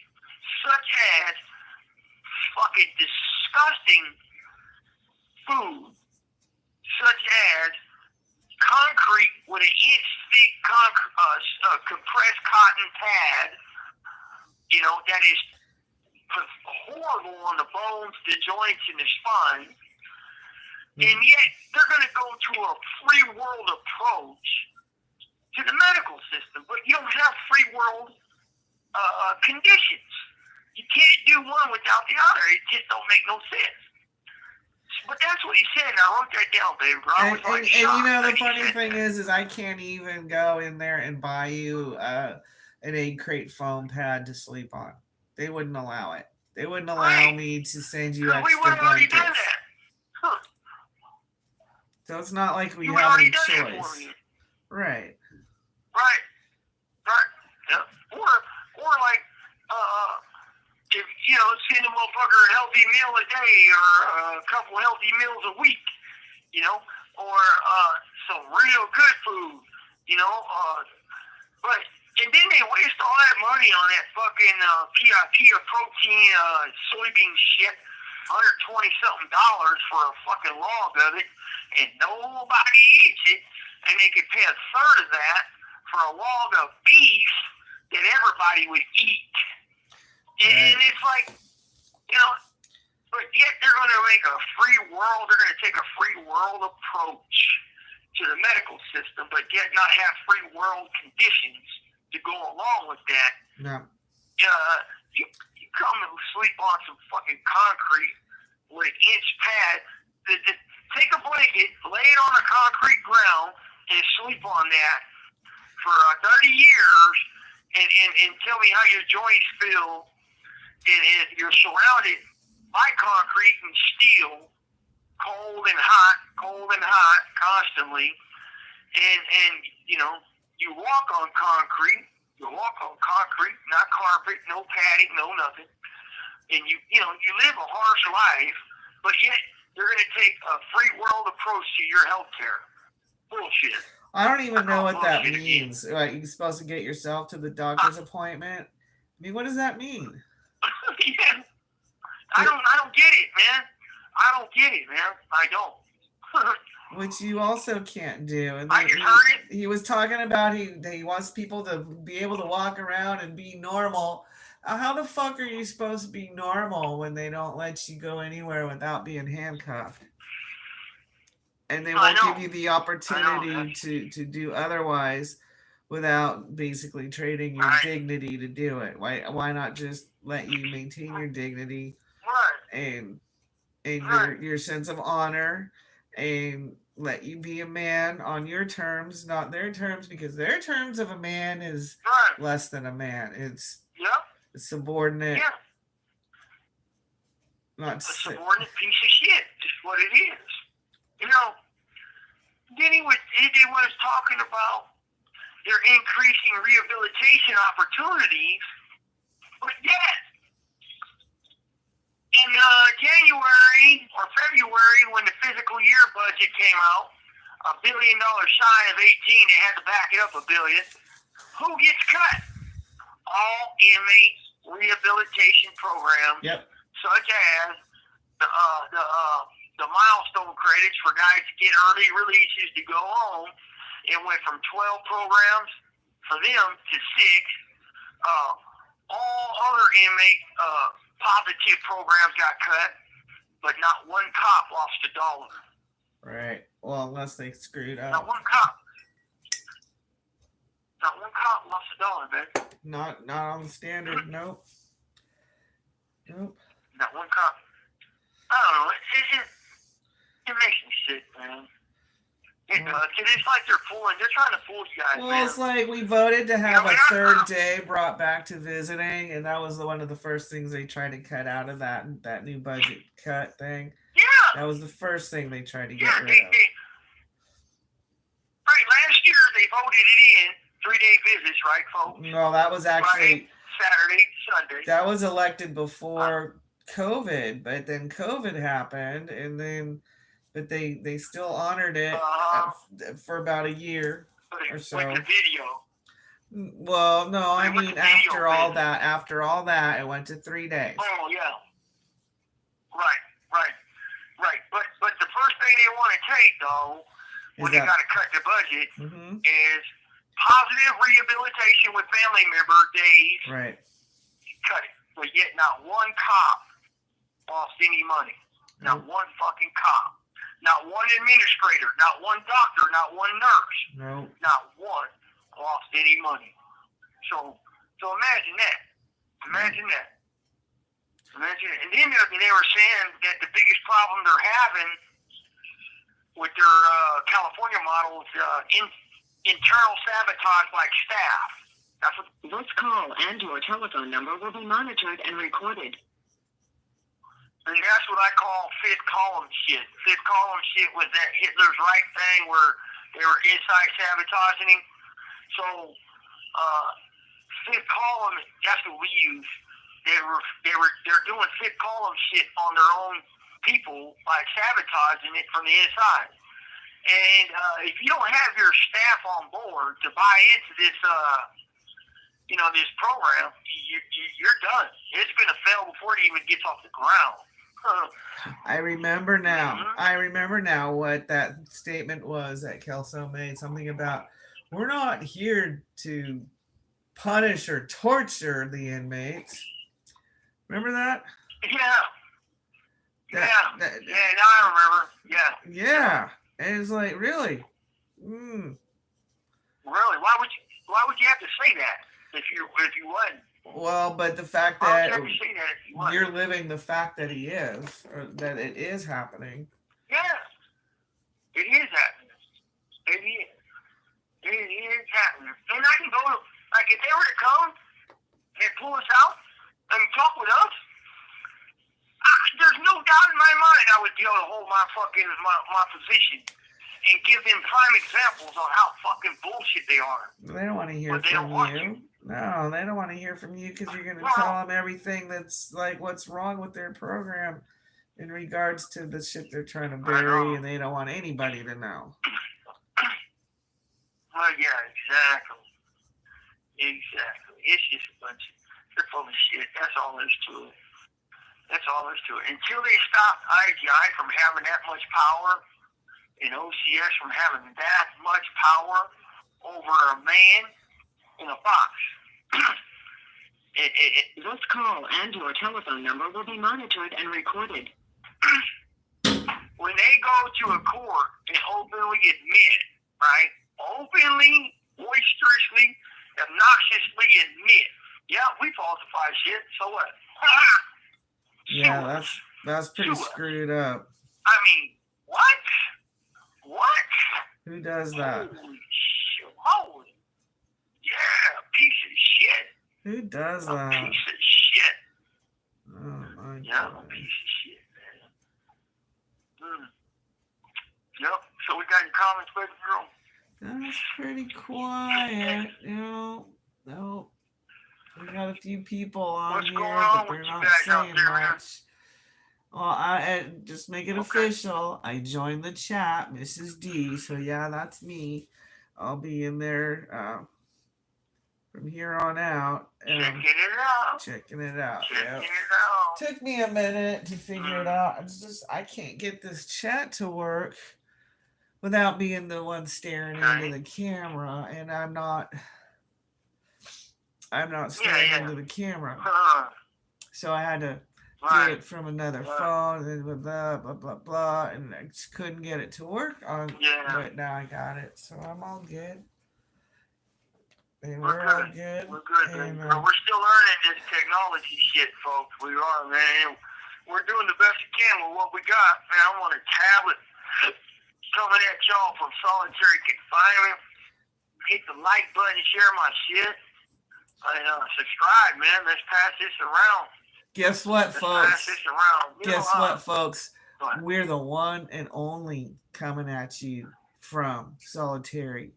such as fucking disgusting food, such as concrete with an inch thick compressed cotton pad, that is horrible on the bones, the joints, and the spine. And yet, they're going to go to a free world approach to the medical system, but you don't have free world conditions. You can't do one without the other. It just don't make no sense. But that's what he said, and I wrote that down, baby. And the funny thing is I can't even go in there and buy you an egg crate foam pad to sleep on. They wouldn't allow it. They wouldn't allow me to send you extra we would have already blankets. done that. Huh. So it's not like we you have any choice. Right. Right. Yeah. Or like, if, send a motherfucker a healthy meal a day or a couple healthy meals a week, or some real good food, but, and then they waste all that money on that fucking PIP or protein soybean shit, $120-something for a fucking log of it, and nobody eats it, and they could pay a third of that for a log of beef that everybody would eat. And it's like, but yet they're going to make a free world, they're going to take a free world approach to the medical system, but yet not have free world conditions to go along with that. No. You come and sleep on some fucking concrete with an inch pad. Take a blanket, lay it on the concrete ground, and sleep on that for 30 years, and tell me how your joints feel. And you're surrounded by concrete and steel, cold and hot, constantly. And you walk on concrete. You walk on concrete, not carpet, no padding, no nothing. And you live a harsh life, but yet they're going to take a free world approach to your health care. Bullshit. I don't even know what that means. Like, you're supposed to get yourself to the doctor's appointment. I mean, what does that mean? Yeah. I don't get it, man. I don't. Which you also can't do. And I just heard it. He was talking about he wants people to be able to walk around and be normal. How the fuck are you supposed to be normal when they don't let you go anywhere without being handcuffed? And they won't give you the opportunity to do otherwise without basically trading your dignity to do it. Why not just let you maintain your dignity and your sense of honor, and let you be a man on your terms, not their terms, because their terms of a man is less than a man. It's subordinate. Yeah. Not a subordinate piece of shit. Just what it is. Then he was talking about their increasing rehabilitation opportunities, but yet in January or February, when the fiscal year budget came out, $1 billion shy of 18, they had to back it up $1 billion. Who gets cut? All inmate rehabilitation programs, such as the milestone credits for guys to get early releases to go home. It went from 12 programs for them to 6. All other inmate positive programs got cut, but not one cop lost $1. Right. Well, unless they screwed up. Not one cop. Not one cop lost $1, man. Not on the standard. Nope. No. Not one cop. I don't know. It makes me sick, man. It does. It's like they're trying to fool you guys, Well, man. it's like we voted to have Yeah, a man, third day brought back to visiting, and that was one of the first things they tried to cut out of that new budget cut thing. Yeah. That was the first thing they tried to get Yeah, rid of. Right, last year they voted it in, 3-day visits, right, folks? No, that was actually Friday, Saturday, Sunday. that was elected before COVID, but then COVID happened, and then but they still honored it for about a year or so. With the video. Well, no, I With mean the video after all that, it went to 3 days. Oh yeah. Right. But the first thing they want to take though, when they got to cut the budget, is positive rehabilitation with family member days. Right. Cut it, but yet not one cop lost any money. Not one fucking cop. Not one administrator. Not one doctor. Not one nurse. No. Not one lost any money. So imagine that. Imagine that. And then they were saying that the biggest problem they're having with their California model is internal sabotage like staff. That's what. This call and your telephone number will be monitored and recorded. And that's what I call fifth column shit. Fifth column shit was that Hitler's right thing where they were inside sabotaging him. So, fifth column, that's what we use. They're doing fifth column shit on their own people by sabotaging it from the inside. And if you don't have your staff on board to buy into this, this program, you're done. It's going to fail before it even gets off the ground. I remember now what that statement was that Kelso made. Something about, we're not here to punish or torture the inmates. Remember that? Yeah. Now I remember. Yeah. And it's like, really? Really? Why would you have to say that if you wouldn't? Well, but the fact that you're living the fact that he is, or that it is happening. Yeah, it is happening. It is happening. And I can go, like, if they were to come and pull us out and talk with us, there's no doubt in my mind I would be able to hold my position and give them prime examples on how fucking bullshit they are. They don't want to hear from you. No, they don't want to hear from you because you're going to tell them everything that's like what's wrong with their program in regards to the shit they're trying to bury, and they don't want anybody to know. Well, yeah, exactly. It's just a bunch of, they're full of shit. That's all there's to it. Until they stop IGI from having that much power, and OCS from having that much power over a man in a box. This call and your telephone number will be monitored and recorded. When they go to a court and openly admit, right? Openly, boisterously, obnoxiously admit, yeah, we falsify shit, so what? Yeah, that's pretty screwed up. I mean, what? Who does that? Holy. Yeah, piece of shit. Who does that? Piece of shit. Oh my God. Yeah, piece of shit, man. Yep. So we got your comments, baby girl. That's pretty quiet. No. We got a few people on here, but they're not saying much. Well, I just make it official. I joined the chat, Mrs. D. So yeah, that's me. I'll be in there from here on out. Checking it out. Yep. Took me a minute to figure it out. It's just I can't get this chat to work without being the one staring into the camera, and I'm not staring into the camera. So I had to do it from another phone, and blah blah blah blah, and I just couldn't get it to work on. But now I got it, so I'm all good. And we're all good. We're good, and, we're still learning this technology shit, folks. We are, man. we're doing the best we can with what we got. Man, I want a tablet coming at y'all from solitary confinement. Hit the like button, share my shit, and subscribe, man. Let's pass this around. Guess what, Let's folks? pass this around. Guess what, folks? We're the one and only coming at you from solitary,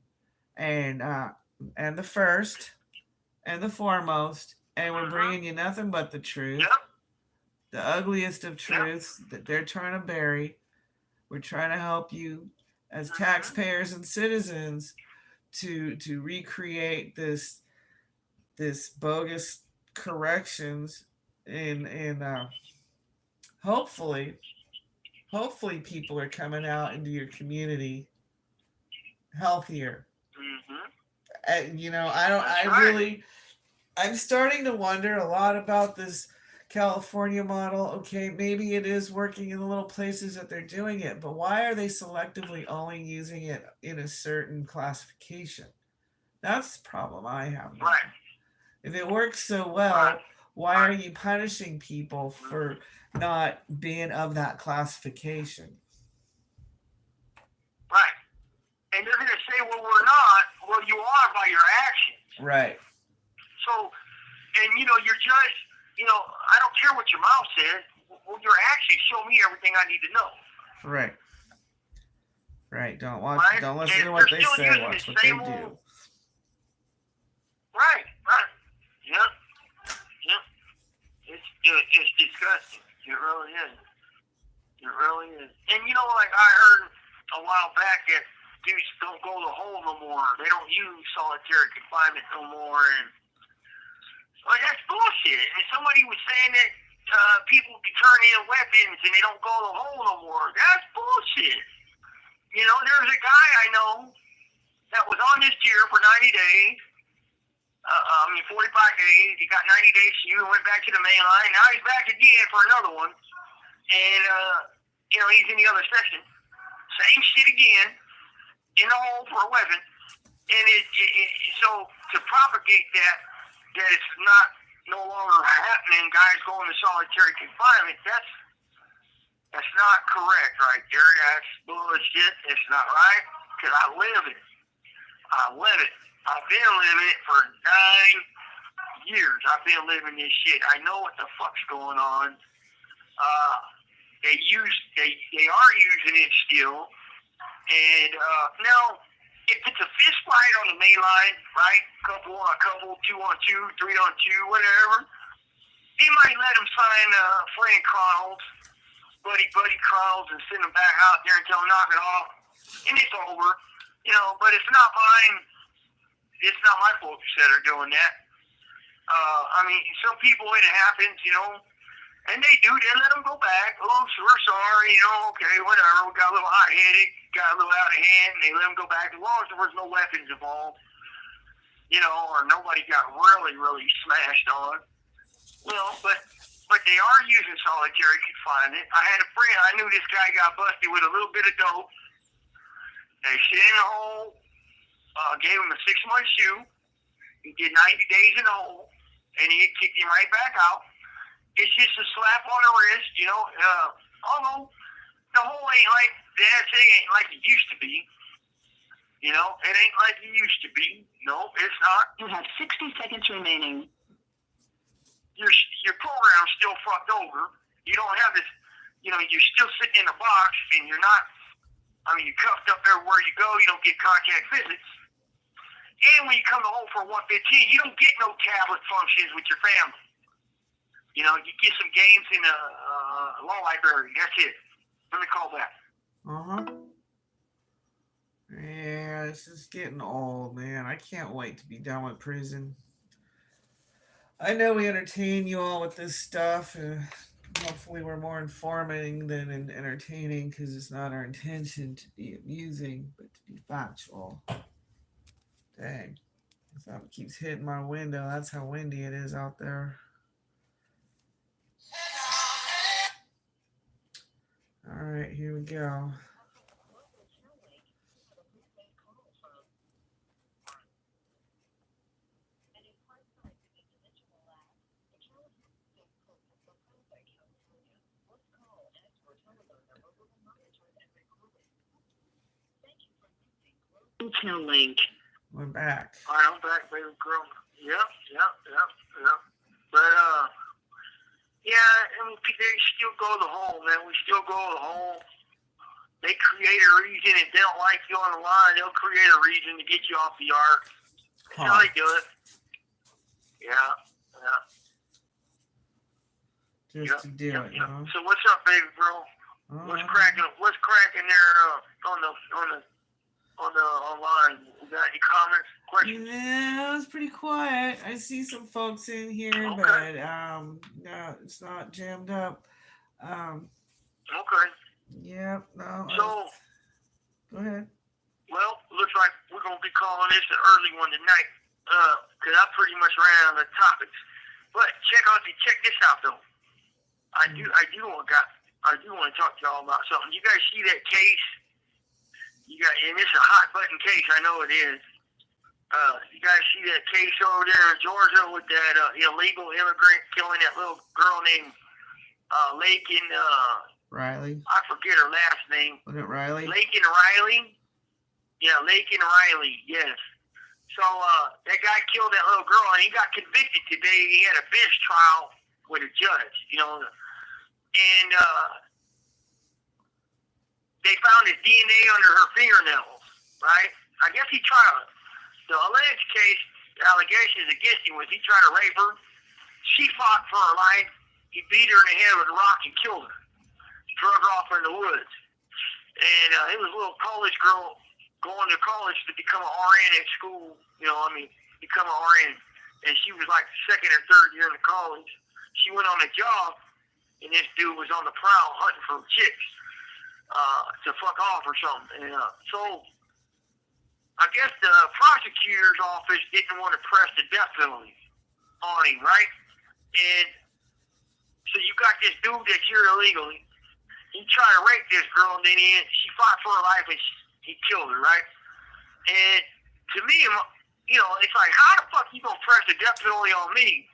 and the first and the foremost, and we're bringing you nothing but the truth, the ugliest of truths that they're trying to bury. We're trying to help you as taxpayers and citizens to recreate this bogus corrections and hopefully people are coming out into your community healthier. You know, I'm starting to wonder a lot about this California model. Okay, maybe it is working in the little places that they're doing it, but why are they selectively only using it in a certain classification? That's the problem I have. Right. If it works so well, why are you punishing people for not being of that classification? Right. And they're going to say, well, we're not. Well, you are by your actions. Right. So, and, you know, you're judged, you know, I don't care what your mouth says. Well, your actions show me everything I need to know. Right. Right. Don't listen and to what they say. Watch what they do. Right. Yep. It's disgusting. It really is. It really is. And you know, like I heard a while back that dudes don't go to hole no more. They don't use solitary confinement no more, and like that's bullshit. And somebody was saying that people can turn in weapons and they don't go to hole no more. That's bullshit. You know, there's a guy I know that was on this tier for 90 days. 45 days. He got 90 days to went back to the main line. Now he's back again for another one. And, you know, he's in the other section. Same shit again. In the hole for a weapon. And so to propagate that it's not no longer happening, guys going to solitary confinement, that's not correct right there. That's bullshit. It's not right. Because I live it. I've been living it for 9 years. I've been living this shit. I know what the fuck's going on. They are using it still. And now, if it's a fist fight on the main line, right? Couple on a couple, 2 on 2, 3 on 2, whatever. They might let them sign friend Cronels, buddy Cronels, and send them back out there until knock it off, and it's over. You know, but it's not mine. It's not my folks that are doing that. I mean, some people, it happens, you know, and they let them go back. Oh, we're sorry, you know, okay, whatever. We got a little hot-headed, got a little out of hand, and they let them go back as long as there was no weapons involved, you know, or nobody got really, really smashed on. You know, but they are using solitary confinement. I had a friend, I knew this guy got busted with a little bit of dope. They sit in the hole. Gave him a 6-month shoe. He did 90 days in the hole, and he kicked him right back out. It's just a slap on the wrist, you know. Although the hole ain't like that thing ain't like it used to be. You know, it ain't like it used to be. No, it's not. You have 60 seconds remaining. Your program's still fucked over. You don't have this. You know, you're still sitting in a box, and you're not. I mean, you're cuffed up everywhere you go. You don't get contact visits. And when you come to home for 115, you don't get no tablet functions with your family. You know, you get some games in a law library. That's it. Let me call back. Yeah, this is getting old, man. I can't wait to be done with prison. I know we entertain you all with this stuff. Hopefully we're more informing than entertaining, because it's not our intention to be amusing, but to be factual. Dang. Something keeps hitting my window. That's how windy it is out there. All right, here we go. Until link. We're back. All right, I'm back, baby girl. Yep. But, yeah, I mean, they still go to the hole, man. We still go to the hole. They create a reason. If they don't like you on the line, they'll create a reason to get you off the arc. That's how they do it. Yeah. Just to do it, you know? So what's up, baby girl? What's cracking? What's cracking there online? You got any comments, questions? Yeah, it's pretty quiet. I see some folks in here, Okay. but no, it's not jammed up. Okay. Yeah, no. So, go ahead. well, looks like we're gonna be calling this an early one tonight, because I pretty much ran out of topics. But check this out though. I do want to talk to y'all about something. You guys see that case? And it's a hot button case. I know it is. You guys see that case over there in Georgia with that illegal immigrant killing that little girl named Lakin? Riley. I forget her last name. Was it Riley? Lakin Riley. Yeah, Lakin Riley. Yes. So that guy killed that little girl, and he got convicted today. He had a bench trial with a judge, and they found his DNA under her fingernails, right? I guess he tried it. The alleged case, the allegations against him was he tried to rape her. She fought for her life. He beat her in the head with a rock and killed her. Drug her off in the woods. And it was a little college girl going to college to become an RN at school, become an RN. And she was like second or third year in college. She went on a job, and this dude was on the prowl hunting for chicks to fuck off or something. And so I guess the prosecutor's office didn't want to press the death penalty on him, right? And so you got this dude that's here illegally. He tried to rape this girl, and then she fought for her life, and he killed her, right? And to me, it's like, how the fuck you gonna press the death penalty on me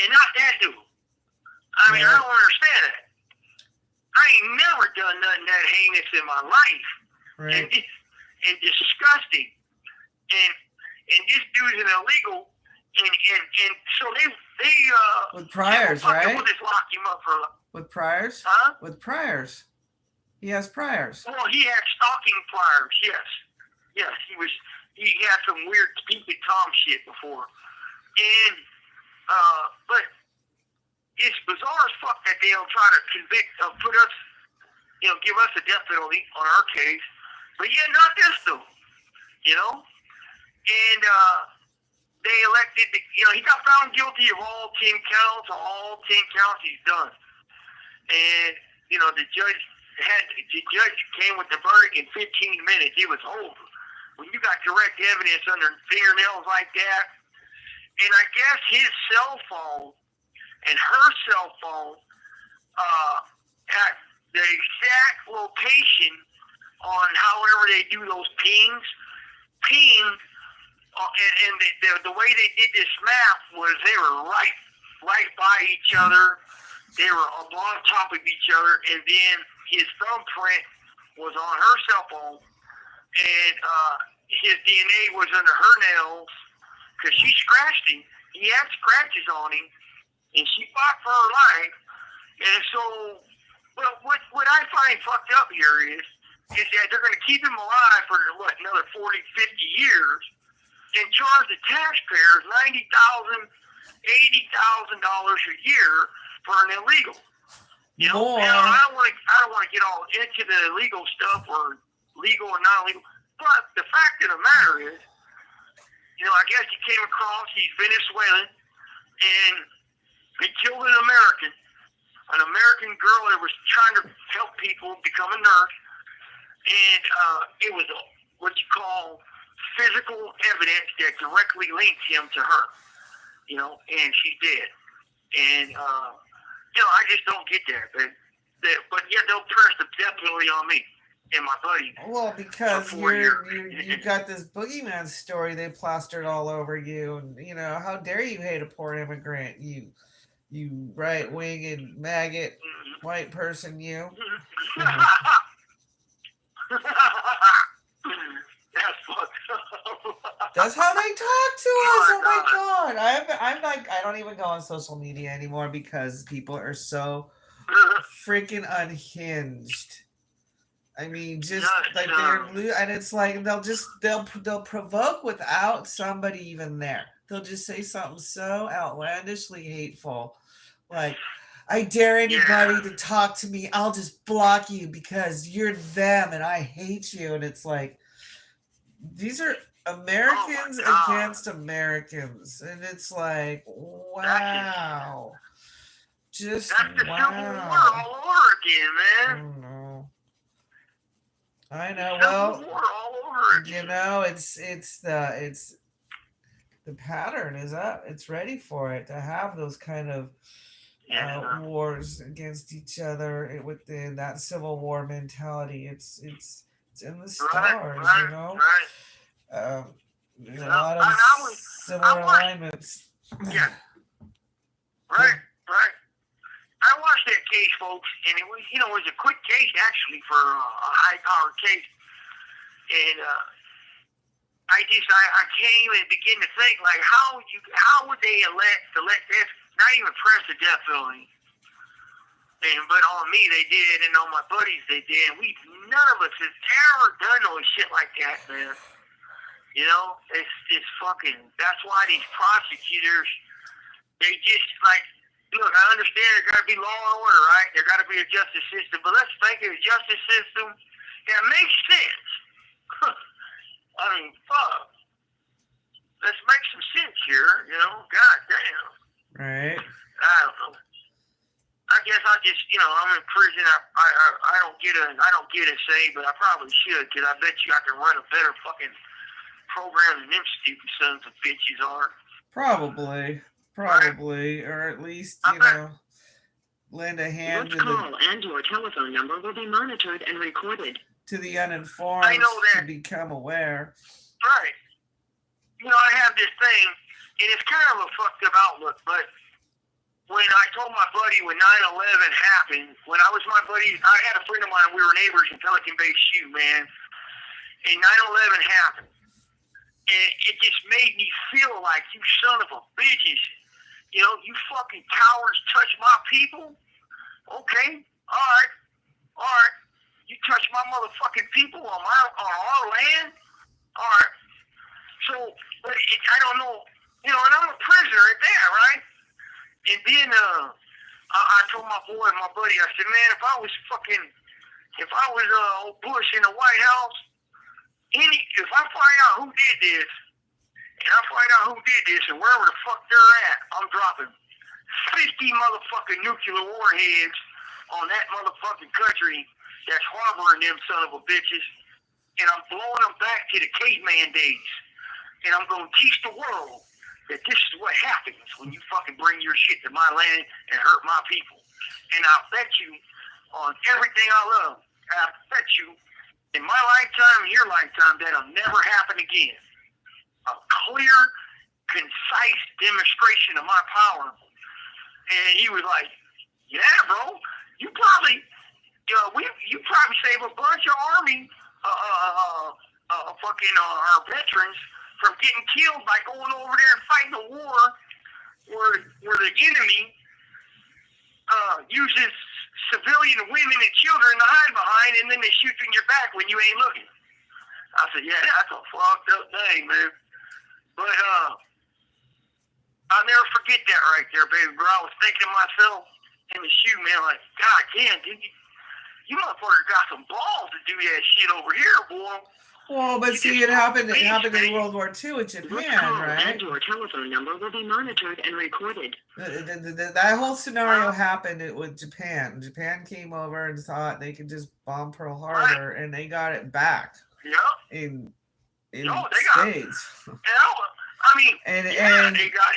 and not that dude? I mean, I don't understand that. I ain't never done nothing that heinous in my life. Right. And disgusting. And this dude's an illegal, and so they with priors, right? We'll just lock him up for. With priors? Huh? With priors. He has priors. Well, he had stalking priors, yes. Yes, he had some weird stupid Tom shit before. And but it's bizarre as fuck that they'll try to put us, give us a death penalty on our case. But yeah, not this dude, And they elected, he got found guilty of all 10 counts. All 10 counts he's done. And, the judge came with the verdict in 15 minutes. It was over. When you got direct evidence under fingernails like that, and I guess his cell phone and her cell phone at the exact location on however they do those pinged, and the way they did this map was they were right by each other. They were on top of each other, and then his thumbprint was on her cell phone, and his DNA was under her nails because she scratched him. He had scratches on him, and she fought for her life. And so, what I find fucked up here is that they're going to keep him alive for another 40, 50 years, and charge the taxpayers $90,000, $80,000 a year for an illegal. More. I don't want to get all into the legal stuff or legal or not legal, but the fact of the matter is, I guess he came across, he's Venezuelan, and he killed an American girl that was trying to help people become a nurse, and it was what you call physical evidence that directly linked him to her, and she's dead. And, I just don't get that. But yeah, they'll press the death penalty on me and my buddy. Well, because you got this boogeyman story they plastered all over you, and how dare you hate a poor immigrant, you right-wing and maggot white person, you. That's That's how they talk to us. Oh my God. I'm like, I don't even go on social media anymore because people are so freaking unhinged. I mean, just like and it's like they'll provoke without somebody even there. They'll just say something so outlandishly hateful, like, I dare anybody to talk to me, I'll just block you because you're them and I hate you. And it's like, these are Americans against Americans, and it's like, wow, just that's the wow. Civil War all over again, man. Oh no. I know. Well, Civil War all over again. You know, it's the pattern is up. It's ready for it to have those kind of wars against each other within that Civil War mentality. It's in the stars, you know. There's a lot of similar alignments. Yeah. Right. I watched that case, folks, and it was, it was a quick case actually for a high-powered case, and I came and began to think, like, how would they let this not even press the death penalty? But on me they did, and on my buddies they did. And none of us has ever done no shit like that, man. You know, it's fucking. That's why these prosecutors, they just like. Look, I understand there got to be law and order, right? There got to be a justice system, but let's think of a justice system that makes sense. I mean, fuck. Let's make some sense here, you know? God damn. Right. I don't know. I guess I just, I'm in prison. I don't get a say, but I probably should, because I bet you I can run a better fucking program than them stupid sons of bitches are. Probably, or at least, lend a hand This call and your telephone number will be monitored and recorded. To the uninformed to become aware. Right. I have this thing, and it's kind of a fucked up outlook, but when I told my buddy when 9/11 happened, when I was my buddy, I had a friend of mine, we were neighbors in Pelican Bay Shoe, man, and 9/11 happened. And it just made me feel like, you son of a bitches, you fucking cowards touch my people? Okay, all right. You touch my motherfucking people on our land? All right. So, but I don't know, and I'm a prisoner at that, right? And then I told my buddy, I said, man, if I was old Bush in the White House, if I find out who did this, and wherever the fuck they're at, I'm dropping 50 motherfucking nuclear warheads on that motherfucking country that's harboring them son of a bitches, and I'm blowing them back to the caveman days, and I'm going to teach the world that this is what happens when you fucking bring your shit to my land and hurt my people. And I'll bet you on everything I love, I bet you in my lifetime, your lifetime, that'll never happen again. A clear, concise demonstration of my power. And he was like, yeah, bro, you probably save a bunch of Army our veterans from getting killed by going over there and fighting a war where the enemy uses civilian women and children to hide behind, and then they shoot you in your back when you ain't looking. I said, yeah, that's a fucked up thing, man. But I'll never forget that right there, baby girl. I was thinking to myself in the shoe, man, like, God damn, dude, you motherfucker got some balls to do that shit over here, boy. Well, but see, it happened in World War II with Japan, right? And your telephone number will be monitored and recorded. That whole scenario happened with Japan. Japan came over and thought they could just bomb Pearl Harbor, and they got it back. Yeah. In they States. And they got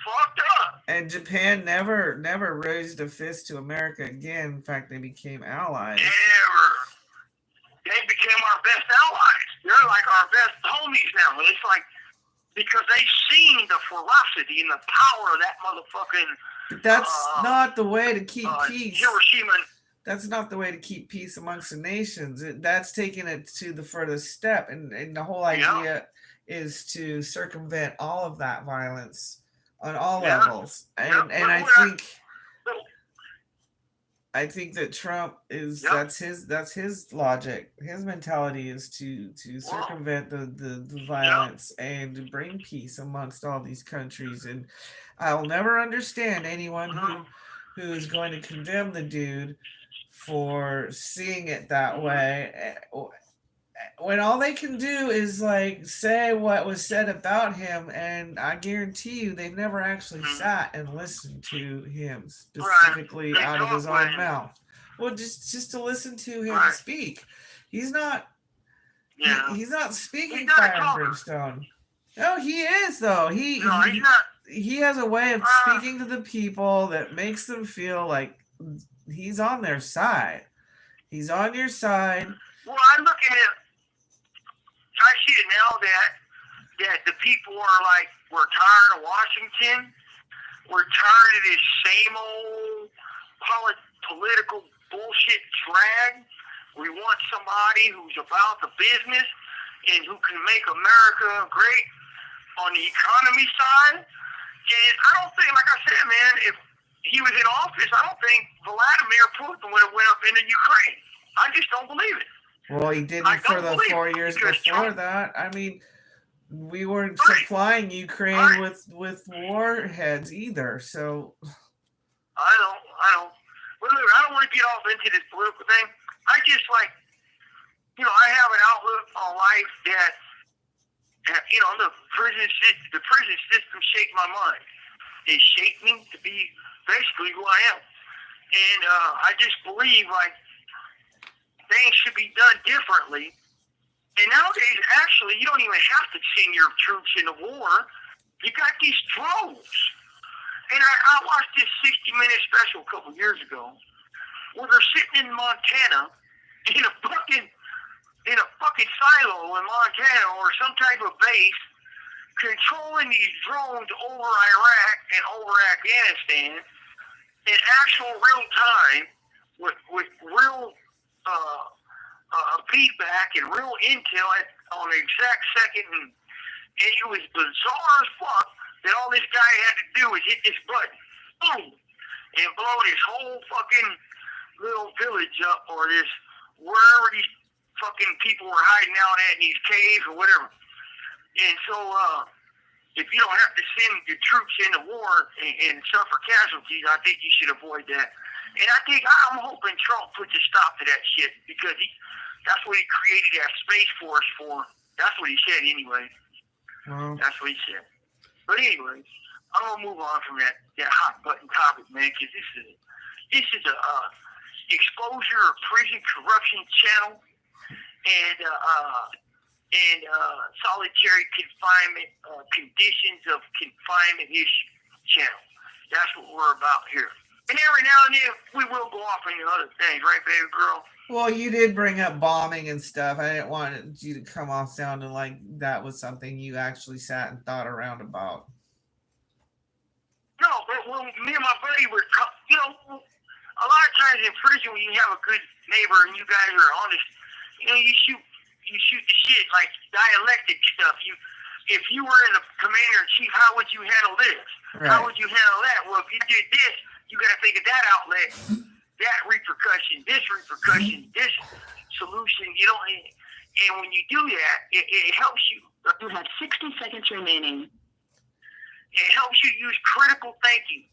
fucked up. And Japan never raised a fist to America again. In fact, they became allies. Never. They became our best allies. They're like our best homies now. It's like, because they've seen the ferocity and the power of that motherfucking. But that's not the way to keep peace. Hiroshima. That's not the way to keep peace amongst the nations. That's taking it to the furthest step, and the whole idea is to circumvent all of that violence on all Yeah. levels. Yep. And I think that Trump is Yep. that's his logic. His mentality is to circumvent the violence and to bring peace amongst all these countries. And I'll never understand anyone who is going to condemn the dude for seeing it that way, when all they can do is like say what was said about him, and I guarantee you they've never actually sat and listened to him specifically out of his own mouth. Well, just to listen to him speak. He's not he's not speaking fire and brimstone. No, he is though. He's not. He has a way of speaking to the people that makes them feel like he's on their side. He's on your side. Well, I look at it. I see it now that the people are like, we're tired of Washington. We're tired of this same old political bullshit drag. We want somebody who's about the business and who can make America great on the economy side. And I don't think, like I said, man, if he was in office, I don't think Vladimir Putin would have went up into Ukraine. I just don't believe it. Well, he didn't for the 4 years before that. I mean, we weren't supplying Ukraine with warheads either. So I don't. Well, look, I don't want to get off into this political thing. I just like, I have an outlook on life that, the prison system shaped my mind. It shaped me to be basically who I am, and I just believe like things should be done differently. And nowadays, actually, you don't even have to send your troops into war. You got these drones. And I watched this 60-minute special a couple years ago where they're sitting in Montana in a fucking silo in Montana or some type of base controlling these drones over Iraq and over Afghanistan in actual real time with real feedback and real intel on the exact second, and it was bizarre as fuck that all this guy had to do was hit this button, boom, and blow this whole fucking little village up, or this wherever these fucking people were hiding out at in these caves or whatever. And so, if you don't have to send your troops into war and suffer casualties, I think you should avoid that. And I'm hoping Trump puts a stop to that shit, because that's what he created that Space Force for. That's what he said anyway. That's what he said. But anyway, I'm going to move on from that hot button topic, man, because this is a exposure of prison corruption channel and solitary confinement, conditions of confinement issue channel. That's what we're about here. And every now and then, we will go off into other things, right, baby girl? Well, you did bring up bombing and stuff. I didn't want you to come off sounding like that was something you actually sat and thought around about. No, but when me and my buddy were, a lot of times in prison, when you have a good neighbor and you guys are honest, you shoot the shit, like dialectic stuff. If you were in the commander-in-chief, how would you handle this? Right. How would you handle that? Well, if you did this, you got to think of that outlet, that repercussion, this solution, and when you do that, it helps you. You have 60 seconds remaining. It helps you use critical thinking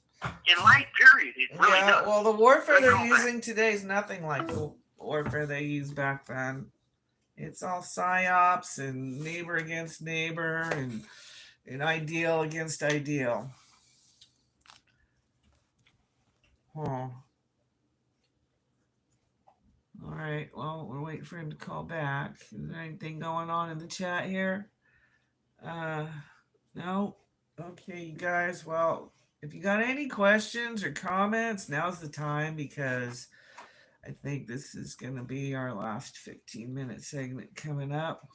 in life, period. It really does. Well, the warfare they're using today is nothing like the warfare they used back then. It's all psyops and neighbor against neighbor and ideal against ideal. All right. Well, we're waiting for him to call back. Is there anything going on in the chat here? No. Okay, you guys. Well, if you got any questions or comments, now's the time, because I think this is going to be our last 15-minute segment coming up.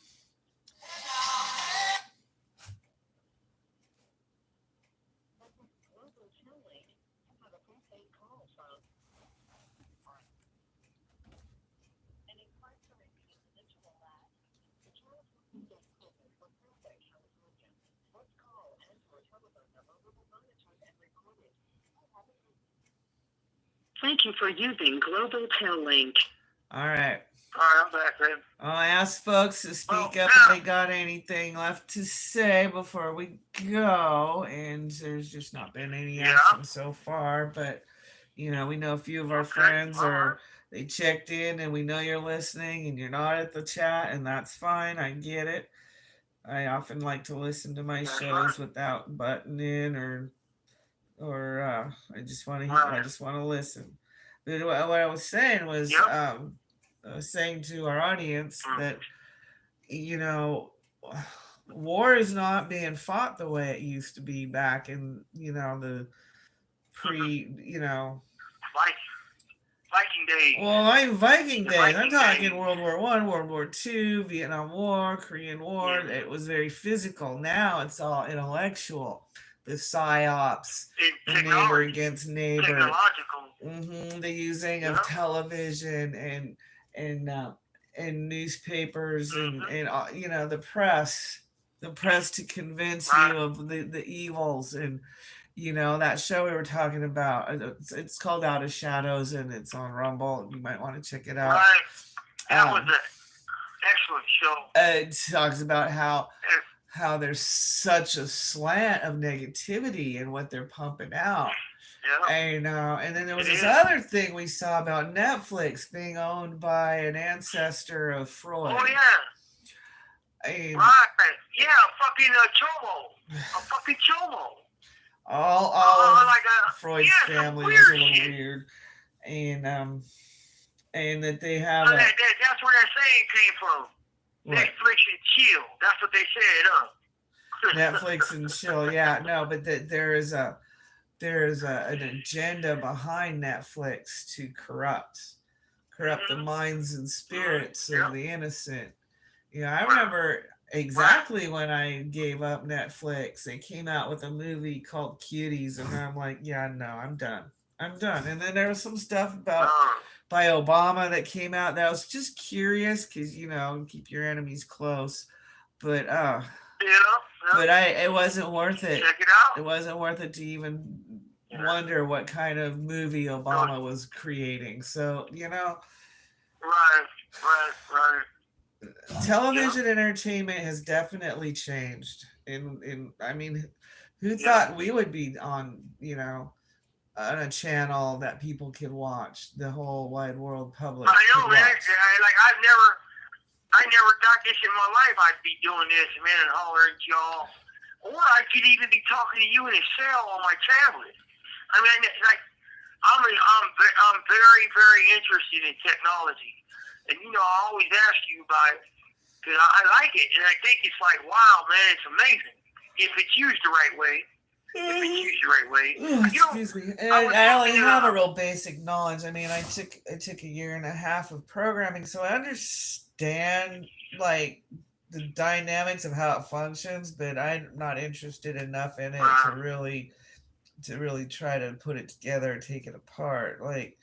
Thank you for using Global Tel Link. All right. All right, I'm back, babe. I asked folks to speak up if they got anything left to say before we go, and there's just not been any action so far. But we know a few of our friends they checked in, and we know you're listening, and you're not at the chat, and that's fine. I get it. I often like to listen to my shows without buttoning or I just want to listen. But what I was saying was I was saying to our audience that war is not being fought the way it used to be back in the pre Viking days. Well, Viking days. I'm talking World War I, World War II, Vietnam War, Korean War. Yeah. It was very physical. Now it's all intellectual. The psyops, the neighbor against neighbor. Technological. The using of television and newspapers and the press to convince you of the evils and. That show we were talking about, it's called Out of Shadows, and it's on Rumble. You might want to check it out. Right. That was an excellent show. It talks about how there's such a slant of negativity in what they're pumping out. Yeah. And then there was this other thing we saw about Netflix being owned by an ancestor of Freud. Oh, yeah. Right. Yeah, fucking Chomo. A fucking Chomo. All of Freud's family is a little weird, and that they have. That's where that saying came from. What? Netflix and chill. That's what they said, Netflix and chill. Yeah, no, but there is an agenda behind Netflix to corrupt the minds and spirits of the innocent. I remember. Exactly when I gave up Netflix, they came out with a movie called Cuties, and I'm like, yeah, no, I'm done. And then there was some stuff by Obama that came out that I was just curious because keep your enemies close, but it wasn't worth it. Check it out. It wasn't worth it to even wonder what kind of movie Obama was creating. So right. Television entertainment has definitely changed. I mean, who thought we would be on on a channel that people could watch, the whole wide world public? I know, man. Like I never thought this in my life. I'd be doing this, man, and hollering at y'all, or I could even be talking to you in a cell on my tablet. I mean, like I'm very, very interested in technology. And, I always ask you about it because I like it. And I think it's like, wow, man, it's amazing. If it's used the right way. Excuse me. I only have a real basic knowledge. I mean, I took a year and a half of programming, so I understand, like, the dynamics of how it functions, but I'm not interested enough in it to really try to put it together, take it apart. Like,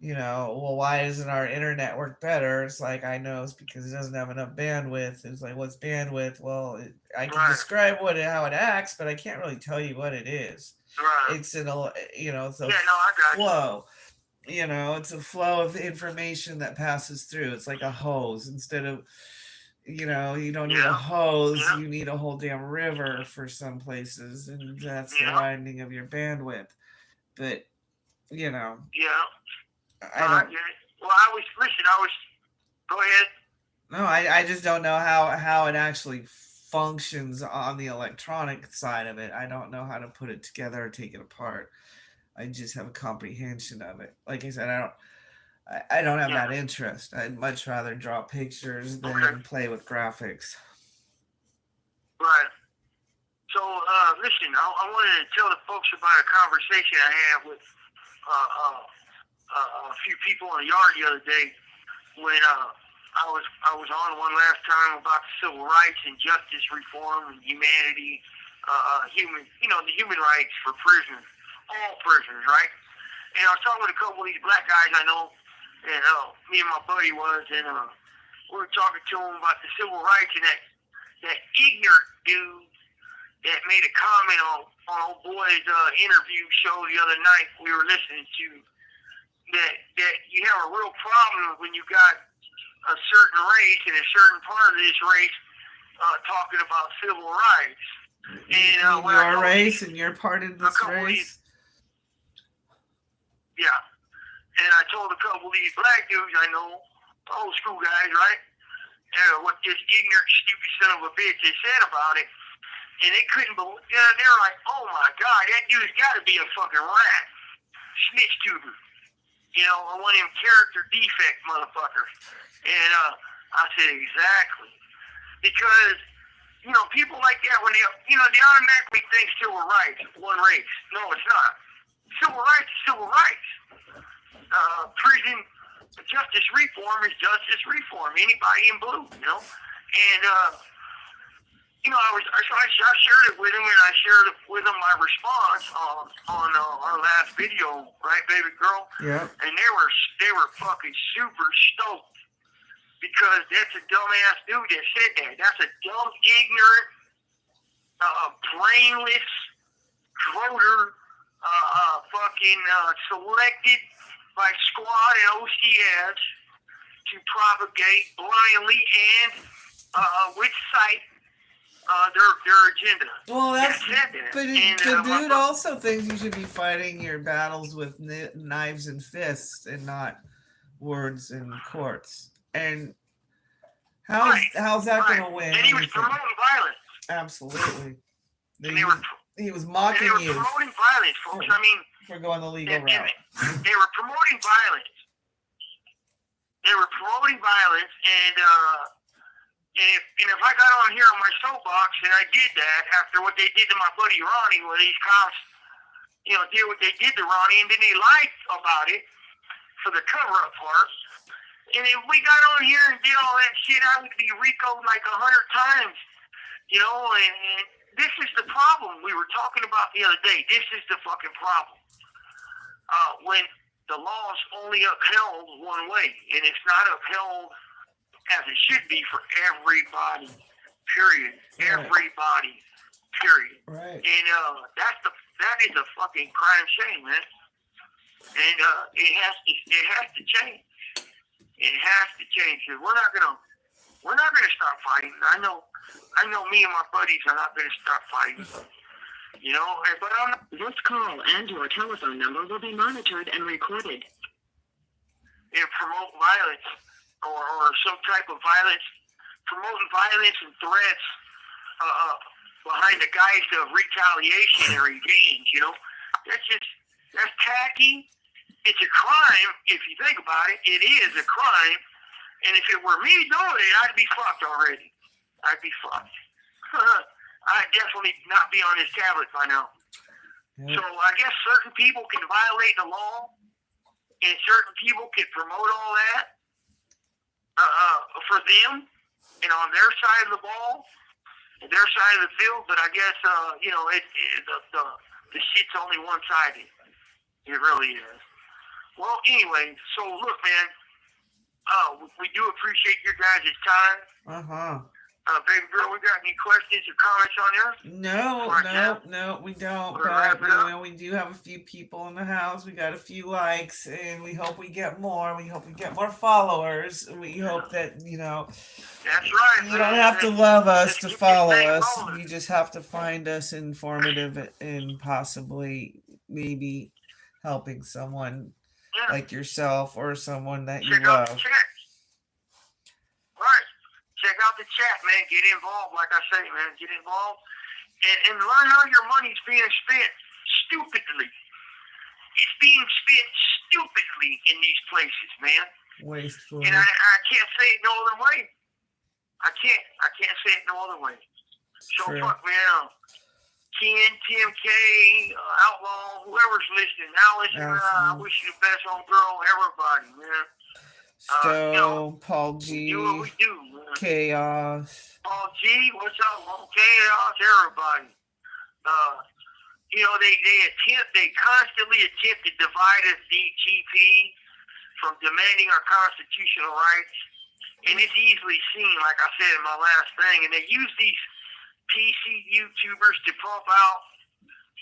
why isn't our internet work better? It's like, I know it's because it doesn't have enough bandwidth. It's like, what's bandwidth? Well, I can describe how it acts, but I can't really tell you what it is. Right. It's it's a I got flow. It's a flow of information that passes through. It's like a hose. Instead of, you don't need a hose, you need a whole damn river for some places, and that's the widening of your bandwidth. But, Yeah. I don't. Go ahead. No, I just don't know how it actually functions on the electronic side of it. I don't know how to put it together or take it apart. I just have a comprehension of it. Like I said, I don't have that interest. I'd much rather draw pictures than play with graphics. Right. So, listen, I wanted to tell the folks about a conversation I had with a few people in the yard the other day when I was on one last time about civil rights and justice reform and humanity, the human rights for prisoners, all prisoners, right? And I was talking with a couple of these black guys I know, and me and my buddy was, and we were talking to them about the civil rights and that ignorant dude that made a comment on old boy's interview show the other night we were listening to. that you have a real problem when you got a certain race and a certain part of this race talking about civil rights. And when your race and you're part of this race. Yeah. And I told a couple of these black dudes I know, old school guys, right? What this ignorant, stupid son of a bitch they said about it. And they couldn't believe it. They were like, oh my God, that dude's got to be a fucking rat. Snitch tuber. You know, one of them character defect motherfuckers. And I said, exactly. Because, you know, people like that, when they automatically think civil rights, one race. No, it's not. Civil rights is civil rights. Prison justice reform is justice reform. Anybody in blue, you know? And, you know, I shared it with him, and I shared it with him my response on our last video, right, baby girl? Yeah. And they were fucking super stoked because that's a dumbass dude that said that. That's a dumb, ignorant, brainless voter, selected by squad and OCS to propagate blindly and with sight their agenda. Well, that. But the dude also thinks you should be fighting your battles with knives and fists and not words and courts. And how's that going to win? And he was promoting violence. Absolutely. He was And mocking they were you promoting violence, folks. I mean, for going the legal route. They were promoting violence. And if I got on here on my soapbox and I did that after what they did to my buddy Ronnie, when these cops, you know, did what they did to Ronnie, and then they lied about it for the cover-up part. And if we got on here and did all that shit, I would be RICO'd like 100 times, you know. And this is the problem we were talking about the other day. This is the fucking problem. When the law's only upheld one way, and it's not upheld as it should be for everybody, period. Right. Everybody, period. Right. And that is a fucking crime shame, man. And it has to change. It has to change. Cause we're not gonna stop fighting. I know me and my buddies are not gonna stop fighting. You know, but this call and your telephone number will be monitored and recorded. And promote violence or some type of violence, promoting violence and threats behind the guise of retaliation or revenge. You know, that's tacky. It's a crime if you think about it. It is a crime, and if it were me doing it, I'd be fucked already. I'd be fucked. I'd definitely not be on this tablet by now. Yeah. So I guess certain people can violate the law, and certain people can promote all that for them and on their side of the ball, their side of the field. But I guess you know, the shit's only one-sided. It really is. Well, anyway, so look, man, we do appreciate your guys' time. Baby girl, we got any questions or comments on there? No, we don't. But we do have a few people in the house. We got a few likes, and we hope we get more. We hope we get more followers. We hope that, you know. That's right. You don't have to love us to follow us. You just have to find us informative and possibly maybe helping someone like yourself or someone that you love. Right. Check out the chat, man. Get involved, like I say, man. Get involved and learn how your money's being spent stupidly. It's being spent stupidly in these places, man. Wasteful. And I can't say it no other way. I can't say it no other way. So fuck, man. Ken, Tim K, Outlaw, whoever's listening. Alice, I wish you the best, home girl, everybody, man. Stowe, you know, Paul G, do what we do, man. Chaos. Paul G, what's up, Chaos, everybody. You know, they constantly attempt to divide us, DGP, from demanding our constitutional rights. And it's easily seen, like I said in my last thing, and they use these PC YouTubers to pump out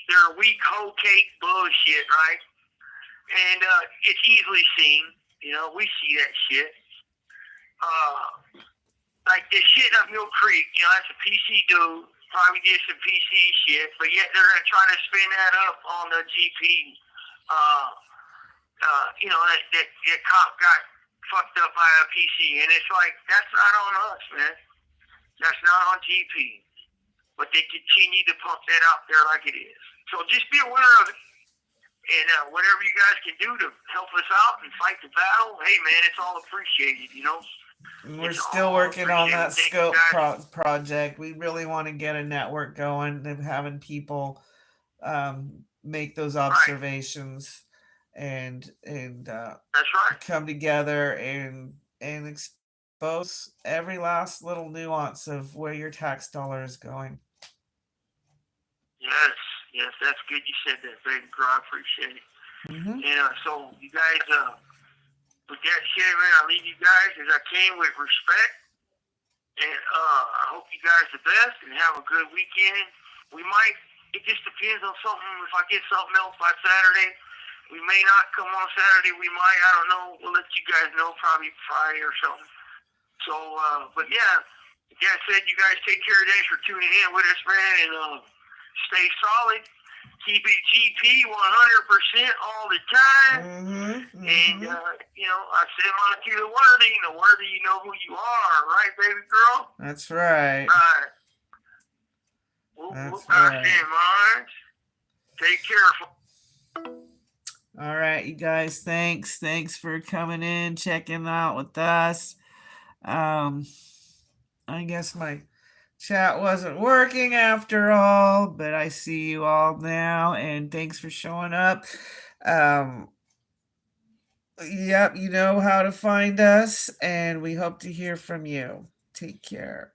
their weak hoe cake bullshit, right? and it's easily seen. You know, we see that shit. Like this shit up Mill Creek, you know, that's a PC dude. Probably did some PC shit, but yet they're gonna try to spin that up on the GP. You know, that cop got fucked up by a PC, and it's like that's not on us, man. That's not on GP. But they continue to pump that out there like it is. So just be aware of it. And whatever you guys can do to help us out and fight the battle, hey, man, it's all appreciated, you know? We're still working on that scope project. We really want to get a network going and having people make those observations and that's right. come together and expose every last little nuance of where your tax dollar is going. Yes, that's good. You said that, baby girl. I appreciate it. Mm-hmm. And so you guys, with that shit, man, I leave you guys as I came with respect. And I hope you guys the best and have a good weekend. We might, it just depends on something. If I get something else by Saturday, we may not come on Saturday. We might, I don't know. We'll let you guys know probably Friday or something. So, but yeah, like I said, you guys take care. Thanks for tuning in with us, man. And stay solid. Keep it GP 100% all the time. Mm-hmm. And, you know, I said on to the worthy, and the worthy, you know who you are, right, baby girl? That's right. All right. That's right. Take care. All right, you guys, thanks for coming in, checking out with us. I guess my chat wasn't working after all, but I see you all now, and thanks for showing up. Yep, you know how to find us, and we hope to hear from you. Take care.